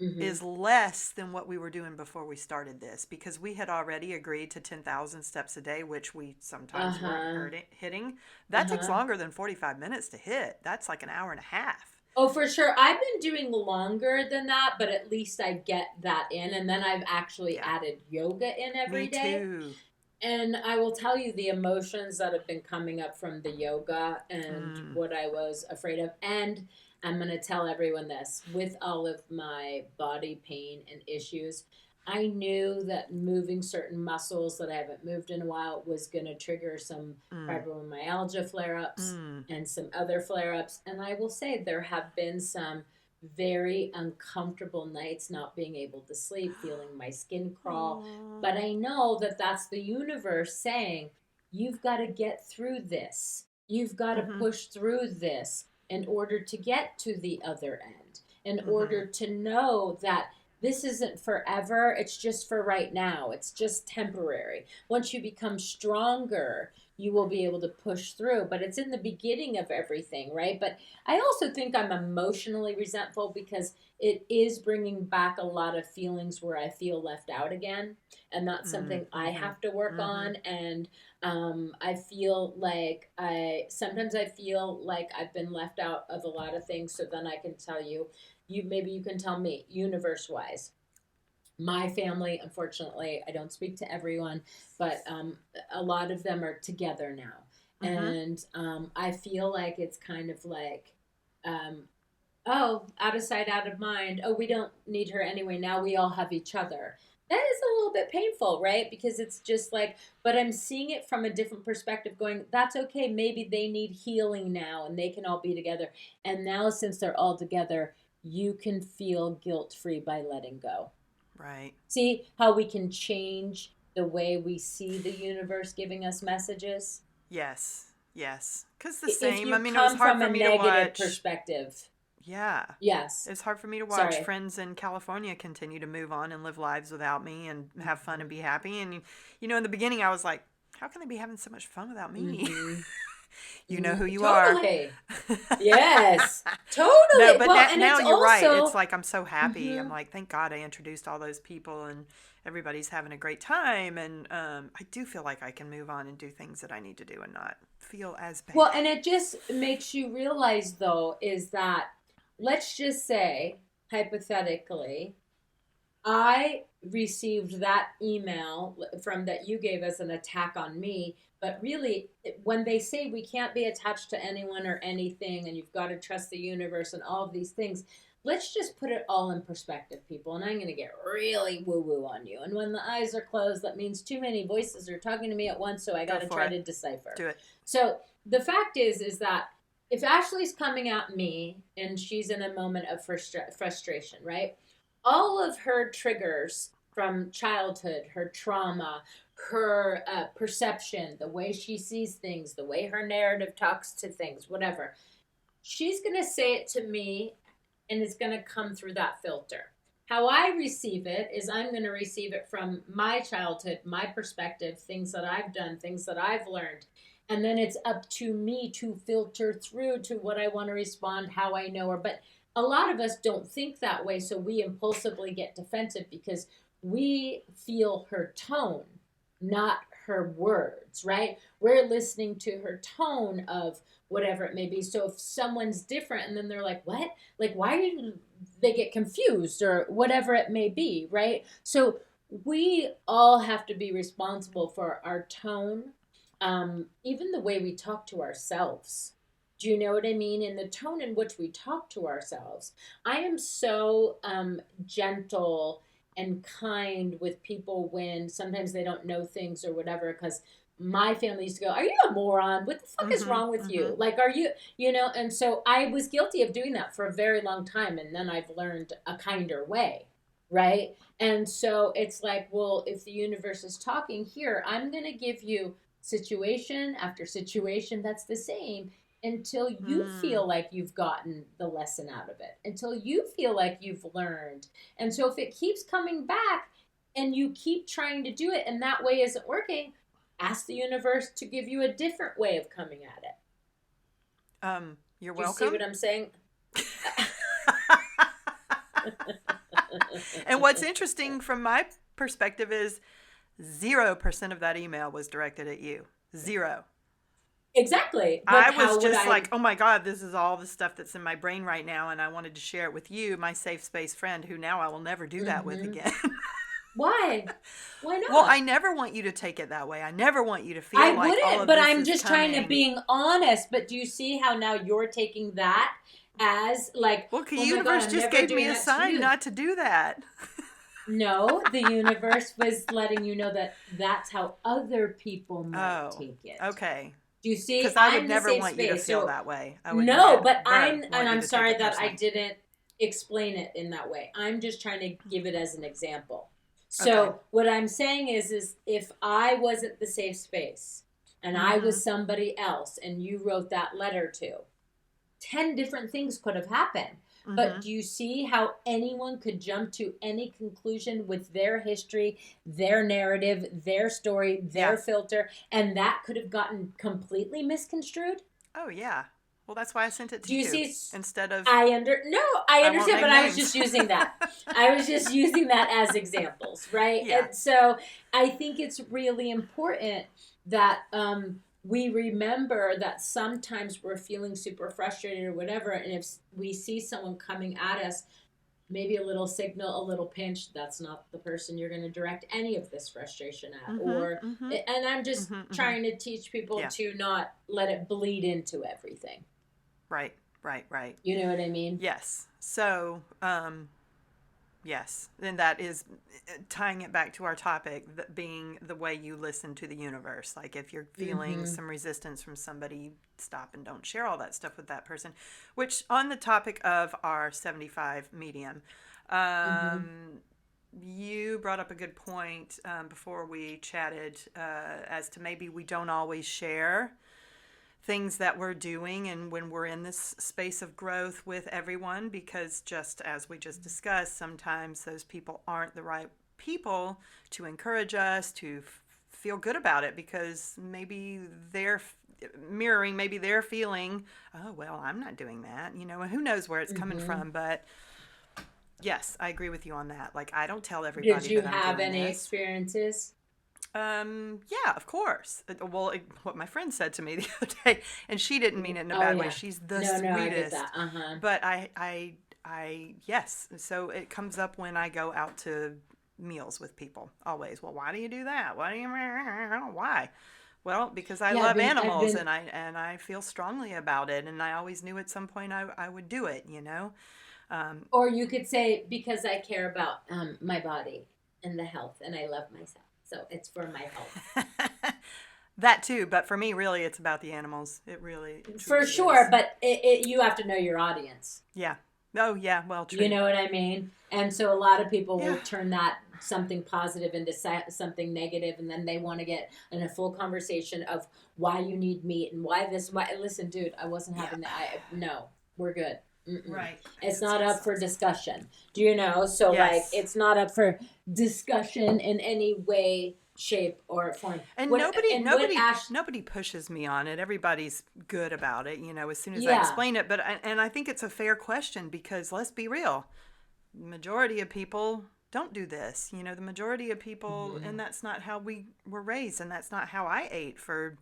Mm-hmm. is less than what we were doing before we started this because we had already agreed to 10,000 steps a day, which we sometimes weren't Uh-huh. hitting. That takes Uh-huh. longer than 45 minutes to hit. That's like an hour and a half. Oh, for sure. I've been doing longer than that, but at least I get that in. And then I've actually Yeah, added yoga in every me day. too. And I will tell you the emotions that have been coming up from the yoga and Mm, what I was afraid of. And I'm going to tell everyone this, with all of my body pain and issues, I knew that moving certain muscles that I haven't moved in a while was going to trigger some mm, fibromyalgia flare ups mm. and some other flare ups. And I will say there have been some very uncomfortable nights not being able to sleep, feeling my skin crawl. Aw. But I know that that's the universe saying, you've got to get through this. You've got to Mhm, push through this in order to get to the other end, in mhm, order to know that this isn't forever. It's just for right now. It's just temporary. Once you become stronger, you will be able to push through. But it's in the beginning of everything, right? But I also think I'm emotionally resentful because it is bringing back a lot of feelings where I feel left out again. And that's something I Mm-hmm. have to work Mm-hmm. on. And I feel like sometimes I feel like I've been left out of a lot of things. So then I can tell you, maybe you can tell me, universe wise, my family, unfortunately, I don't speak to everyone, but a lot of them are together now. Mm-hmm. And I feel like it's kind of like, um, oh, out of sight, out of mind. Oh, we don't need her anyway. Now we all have each other. That is a little bit painful, right? Because it's just like, but I'm seeing it from a different perspective, going, that's okay. Maybe they need healing now and they can all be together. And now, since they're all together, you can feel guilt free by letting go. Right. See how we can change the way we see the universe giving us messages? Yes. Yes. Because the If same. I you mean, it was come hard from for a me to negative watch. perspective, Yeah. yes. It's hard for me to watch Sorry. friends in California continue to move on and live lives without me and have fun and be happy. And, in the beginning, I was like, how can they be having so much fun without me? Mm-hmm. You know who you are. Totally. Yes. No, Totally. but Well, and now it's you're right. It's also, like I'm so happy. I'm mhm. like, thank God I introduced all those people and everybody's having a great time. And I do feel like I can move on and do things that I need to do and not feel as bad. Well, and it just makes you realize, though, is that, let's just say, hypothetically, I received that email from that you gave as an attack on me. But really, when they say we can't be attached to anyone or anything, and you've got to trust the universe and all of these things, let's just put it all in perspective, people. And I'm going to get really woo woo on you. And when the eyes are closed, that means too many voices are talking to me at once. So I Go got to for try it. to decipher. Do it. So the fact is that if Ashley's coming at me and she's in a moment of frustration, right? All of her triggers from childhood, her trauma, her perception, the way she sees things, the way her narrative talks to things, whatever, she's going to say it to me and it's going to come through that filter. How I receive it is I'm going to receive it from my childhood, my perspective, things that I've done, things that I've learned. And then it's up to me to filter through to what I want to respond, how I know her. But a lot of us don't think that way. So we impulsively get defensive because we feel her tone, not her words, right? We're listening to her tone of whatever it may be. So if someone's different and then they're like, what? Like, why did they get confused or whatever it may be, right? So we all have to be responsible for our tone, even the way we talk to ourselves. Do you know what I mean? In the tone in which we talk to ourselves. I am so gentle and kind with people when sometimes they don't know things or whatever, because my family used to go, are you a moron? What the fuck is Mm-hmm. wrong with Mm-hmm. you? Like, are you, and so I was guilty of doing that for a very long time. And then I've learned a kinder way, right? And so it's like, well, if the universe is talking here, I'm going to give you situation after situation that's the same until you Mm. feel like you've gotten the lesson out of it, until you feel like you've learned. And so if it keeps coming back and you keep trying to do it and that way isn't working, ask the universe to give you a different way of coming at it. You're Do you see welcome. what I'm saying? And what's interesting from my perspective is 0% of that email was directed at you. Zero. Exactly. But I was how would just I? like, oh my God, this is all the stuff that's in my brain right now. And I wanted to share it with you, my safe space friend, who now I will never do that with Mm-hmm. again. Why? Why Well, I not? never want you to take it that way. I never want you to feel I like all wouldn't, of but this I'm is just trying to coming. being honest. But do you see how now you're taking that as like, Well, the oh my God, universe I'm just never gave me doing a that to sign you? not to do that. No, the universe was letting you know that that's how other people might Oh, take it. okay. Do you see? Because I would I'm the never safe want you to space. feel So that way. I would no, but never and want you I'm to take sorry it that I personally. didn't explain it in that way. I'm just trying to give it as an example. Okay. So what I'm saying is if I wasn't the safe space and I Mm-hmm. was somebody else and you wrote that letter to, 10 different things could have happened. But do you see how anyone could jump to any conclusion with their history, their narrative, their story, their filter, and that could have gotten completely misconstrued? Oh yeah. Well, that's why I sent it to Do you you see? instead of. I I won't understand, name but I was names. just using that. I was just using that as examples, right? Yeah. And so I think it's really important that we remember that sometimes we're feeling super frustrated or whatever, and if we see someone coming at us, maybe a little signal, a little pinch, that's not the person you're going to direct any of this frustration at. Or, and I'm just trying to teach people to not let it bleed into everything. Right, right, right. You know what I mean? Yes. So, yes. And that is tying it back to our topic, that being the way you listen to the universe. Like if you're feeling some resistance from somebody, stop and don't share all that stuff with that person. Which, on the topic of our 75 medium, you brought up a good point before we chatted as to maybe we don't always share things that we're doing and when we're in this space of growth with everyone, because just as we just discussed, sometimes those people aren't the right people to encourage us to feel good about it, because maybe they're mirroring, maybe they're feeling, oh well, I'm not doing that, and who knows where it's coming from. But yes, I agree with you on that. Like, I don't tell everybody. Did you that I'm have doing any this. experiences? Yeah, of course. Well, what my friend said to me the other day, and she didn't mean it in a bad way. She's the sweetest. No, I get that. But yes. So it comes up when I go out to meals with people. Always. Well, why do you do that? Why? Well, because I love animals, and I feel strongly about it, and I always knew at some point I would do it. Or you could say, because I care about my body and the health, and I love myself. So it's for my health. That too, but for me, really, it's about the animals. It really, for sure, is. But you have to know your audience. Yeah. Oh, yeah. Well, true. You know what I mean? And so a lot of people will turn that something positive into something negative, and then they want to get in a full conversation of why you need meat and why this. Listen, dude, I wasn't having that. No, we're good. Right. It's not up for discussion. Do you know? So like, it's not up for discussion in any way, shape, or form. And nobody pushes me on it. Everybody's good about it, as soon as I explain it. But I think it's a fair question, because let's be real, the majority of people don't do this. The majority of people, and that's not how we were raised, and that's not how I ate for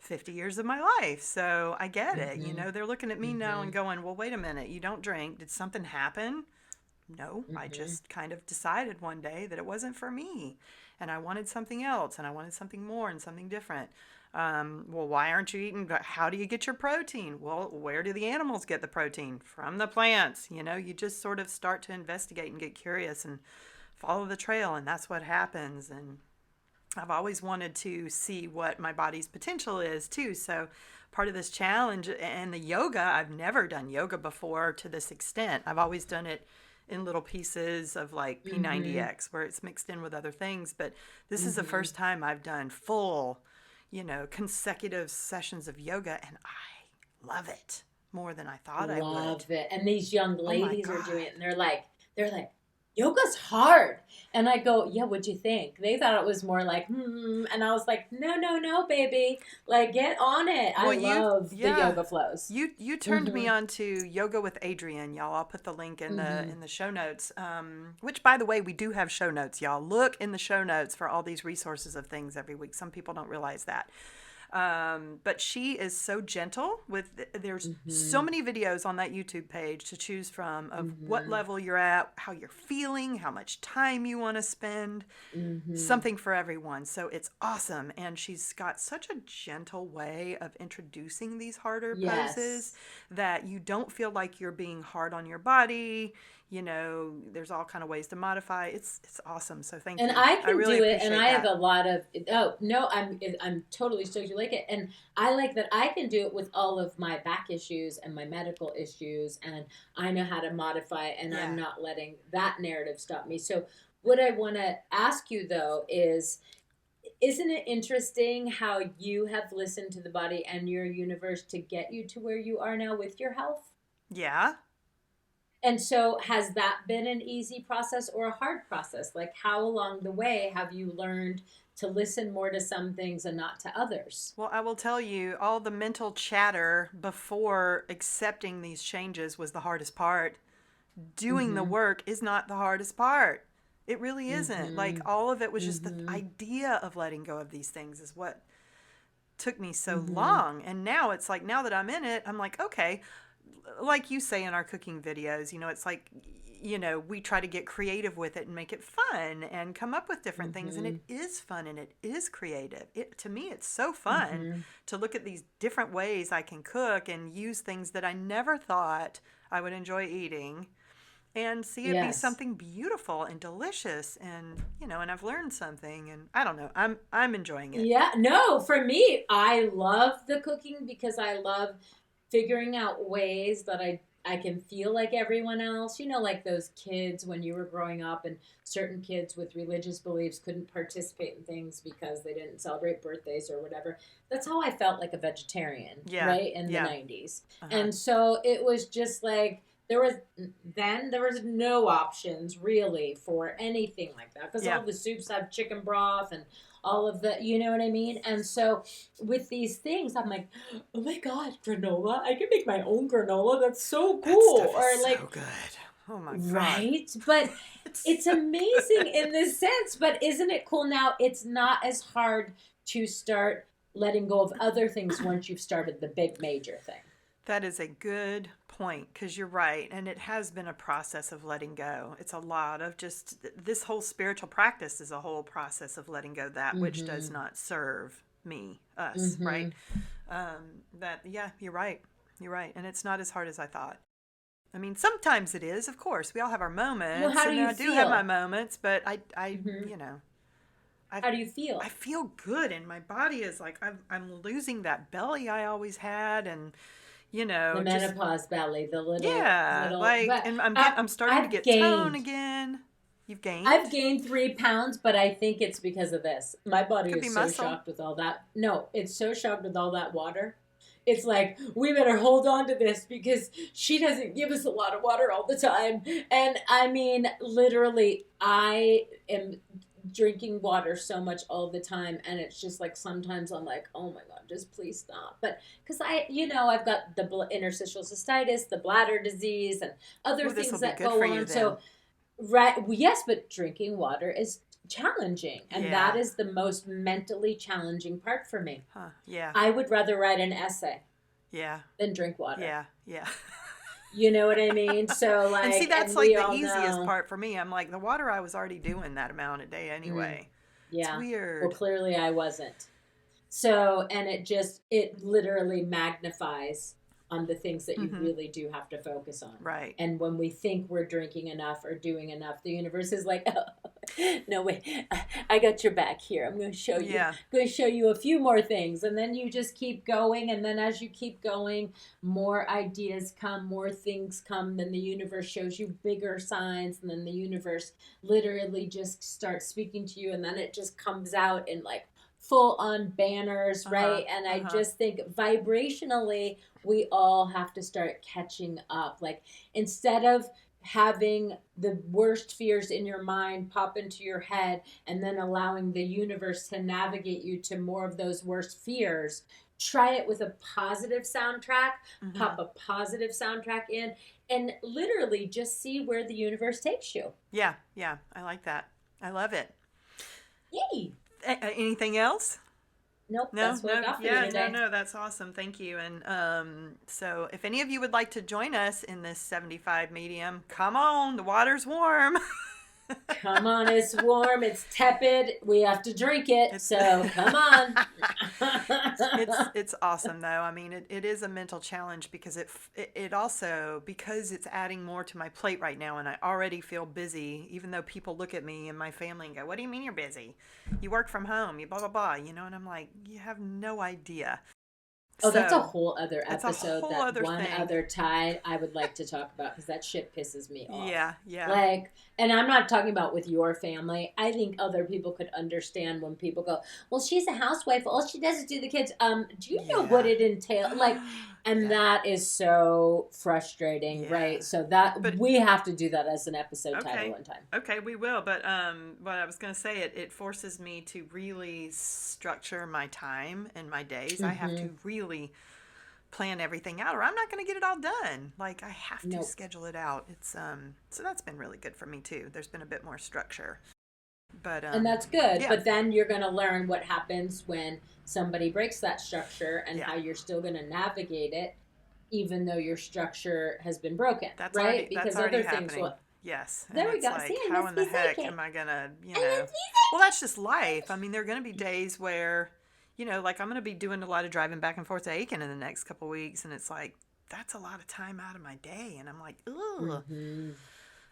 50 years of my life. So I get it. They're looking at me now and going, well, wait a minute, you don't drink. Did something happen? No, I just kind of decided one day that it wasn't for me, and I wanted something else, and I wanted something more and something different. Well, why aren't you eating? How do you get your protein? Well, where do the animals get the protein? From the plants. You just sort of start to investigate and get curious and follow the trail, and that's what happens. And I've always wanted to see what my body's potential is too. So part of this challenge and the yoga, I've never done yoga before to this extent. I've always done it in little pieces of like P90X where it's mixed in with other things. But this is the first time I've done full, consecutive sessions of yoga, and I love it more than I thought I would. Love it. And these young ladies are doing it, and they're like, yoga's hard. And I go, yeah, what'd you think? They thought it was more like, and I was like, no, baby. Like, get on it. Well, I love the yoga flows. You turned me on to Yoga with Adrienne, y'all. I'll put the link in the show notes. Which, by the way, we do have show notes, y'all. Look in the show notes for all these resources of things every week. Some people don't realize that. But she is so gentle there's so many videos on that YouTube page to choose from of what level you're at, how you're feeling, how much time you want to spend, something for everyone. So it's awesome. And she's got such a gentle way of introducing these harder poses that you don't feel like you're being hard on your body. There's all kind of ways to modify. It's awesome. So thank you. And I can do it, and I have a lot of. Oh no, I'm totally stoked you like it, and I like that I can do it with all of my back issues and my medical issues, and I know how to modify, and I'm not letting that narrative stop me. So what I want to ask you though is, isn't it interesting how you have listened to the body and your universe to get you to where you are now with your health? Yeah. And so, has that been an easy process or a hard process? Like, how along the way have you learned to listen more to some things and not to others? Well, I will tell you, all the mental chatter before accepting these changes was the hardest part. Doing the Mm-hmm. work is not the hardest part. It really isn't. Like, Mm-hmm. all of it was just the Mm-hmm. idea of letting go of these things is what took me so Mm-hmm. long. And now it's like, now that I'm in it, I'm like, okay, like you say in our cooking videos, it's like, we try to get creative with it and make it fun and come up with different things. And Mm-hmm. it is fun and it is creative. To me, it's so fun Mm-hmm. to look at these different ways I can cook and use things that I never thought I would enjoy eating and see it be Yes. something beautiful and delicious. And, and I've learned something, and I don't know, I'm enjoying it. Yeah, no, for me, I love the cooking because I love figuring out ways that I can feel like everyone else. Like those kids when you were growing up and certain kids with religious beliefs couldn't participate in things because they didn't celebrate birthdays or whatever. That's how I felt like a vegetarian, Yeah, right? In the yeah. 90s. Uh-huh. And so it was just like there was no options really for anything like that because Yeah. all the soups have chicken broth and all of the, you know what I mean? And so with these things, I'm like, oh my God, granola. I can make my own granola. That's so That cool. stuff is Or so like, good. Oh my God. right? But It's it's amazing in this sense. But isn't it cool now? It's not as hard to start letting go of other things once you've started the big major thing. That is a good point because you're right. And it has been a process of letting go. It's a lot of just this whole spiritual practice is a whole process of letting go that which does Mm-hmm. not serve me, us, Mm-hmm. right? Yeah, you're right. You're right. And it's not as hard as I thought. I mean, sometimes it is, of course. We all have our Well, moments, how do and you I do have my feel? moments, but Mm-hmm. I How do you I feel? feel good, and my body is like I'm losing that belly I always had, and The just menopause belly, the little, yeah, little, like, but and I'm starting to I've get tone gained. again. You've I've gained? gained 3 pounds, but I think it's because of this. My body Could be is so muscle. shocked with all that. No, it's so shocked with all that water. It's like, we better hold on to this because she doesn't give us a lot of water all the time. And I mean, literally, I am drinking water so much all the time. And it's just like sometimes I'm like, oh my God, just please stop. But because I've got the interstitial cystitis, the bladder disease, and other Ooh, this will things be that good go for you on. then. So, right. Well, yes, but drinking water is challenging. And that Yeah. is the most mentally challenging part for me. Huh. Yeah. I would rather write an essay Yeah. than drink water. Yeah. Yeah. You know what I mean? So, And see, like, that's and like we the all easiest know, part for me. I'm like, the water I was already doing that amount a day mm, anyway. It's yeah. Well, weird. clearly I wasn't. So, and it literally magnifies on the things that you Mm-hmm. really do have to focus on. Right. And when we think we're drinking enough or doing enough, the universe is like, oh, no way, I got your back here. I'm Yeah. going to show you a few more things. And then you just keep going. And then as you keep going, more ideas come, more things come. Then the universe shows you bigger signs. And then the universe literally just starts speaking to you. And then it just comes out in like full on banners, Uh-huh. right? And I Uh-huh. just think vibrationally, we all have to start catching up. Like, instead of having the worst fears in your mind pop into your head and then allowing the universe to navigate you to more of those worst fears, try it with a positive soundtrack, Mm-hmm. pop a positive soundtrack in, and literally just see where the universe takes you. Yeah. Yeah. I like that. I love it. Yay! Anything else? Nope, No, that's what I no, got for you yeah, no, today. no, that's awesome. Thank you. And so if any of you would like to join us in this 75 medium, come on, the water's warm. Come on, it's warm, it's tepid. We have to drink it. It's So come on. it's awesome though. I mean, it is a mental challenge because it also because it's adding more to my plate right now, and I already feel busy. Even though people look at me and my family and go, "What do you mean you're busy? You work from home, you blah blah blah," and I'm like, "You have no idea." Oh, that's a So whole other it's a episode. whole That other one thing. other tide I would like to talk about because that shit pisses me off. Yeah, yeah. Like, And I'm not talking about with your family. I think other people could understand when people go, well, she's a housewife. All she does is do the kids. Do you know what Yeah. it entails? Like, and Yeah. that is so frustrating, Yeah. right? So that But we have to do that as an episode title okay. one time. Okay, we will. But what I was going to say, it forces me to really structure my time and my days. I have to really plan everything out, or I'm not going to get it all done. Like, I have to schedule it out. It's so that's been really good for me too. There's been a bit more structure. But And that's good. yeah. But then you're going to learn what happens when somebody breaks that structure and how you're still going to navigate it, even though your structure has been broken. That's right? already, Because that's already other things happening. will. Yes. And There we it's go. like, See, how in the heck am I going to, well, that's just life. I mean, there are going to be days where, like I'm going to be doing a lot of driving back and forth to Aiken in the next couple of weeks. And it's like, that's a lot of time out of my day. And I'm like, ugh.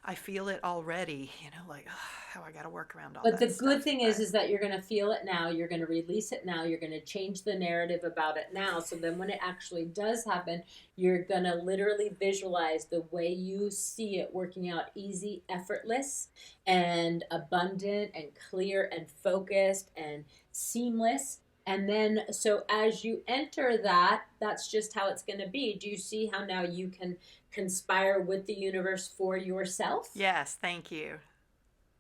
I feel it already, like, ugh, how I got to work around all that. But the good thing is that you're going to feel it now. You're going to release it now. You're going to change the narrative about it now. So then when it actually does happen, you're going to literally visualize the way you see it working out easy, effortless, and abundant and clear and focused and seamless. And then, so as you enter that, that's just how it's going to be. Do you see how now you can conspire with the universe for yourself? Yes, thank you.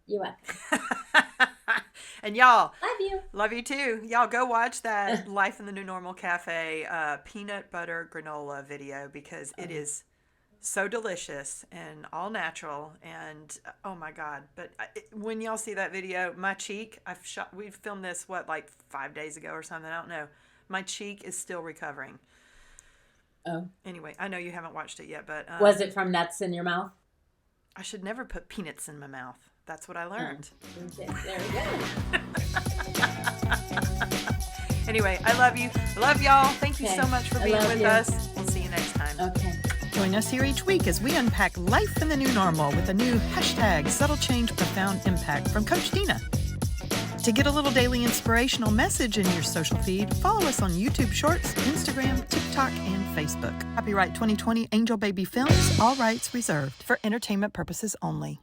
You're welcome. And y'all, love you too. Y'all go watch that Life in the New Normal Cafe peanut butter granola video, because it is so delicious and all natural, and oh my god. But when y'all see that video, my cheek, we filmed this like 5 days ago or something, I don't know, my cheek is still recovering. Anyway, I know you haven't watched it yet, but was it from nuts in your mouth? I should never put peanuts in my mouth. That's what I learned. Okay, there we go. Anyway, I love you. I love y'all. Thank you so much for being with us. We'll see you next time. Okay. Join us here each week as we unpack life in the new normal with a new hashtag Subtle Change Profound Impact from Coach Dina. To get a little daily inspirational message in your social feed, follow us on YouTube Shorts, Instagram, TikTok, and Facebook. Copyright 2020 Angel Baby Films, all rights reserved for entertainment purposes only.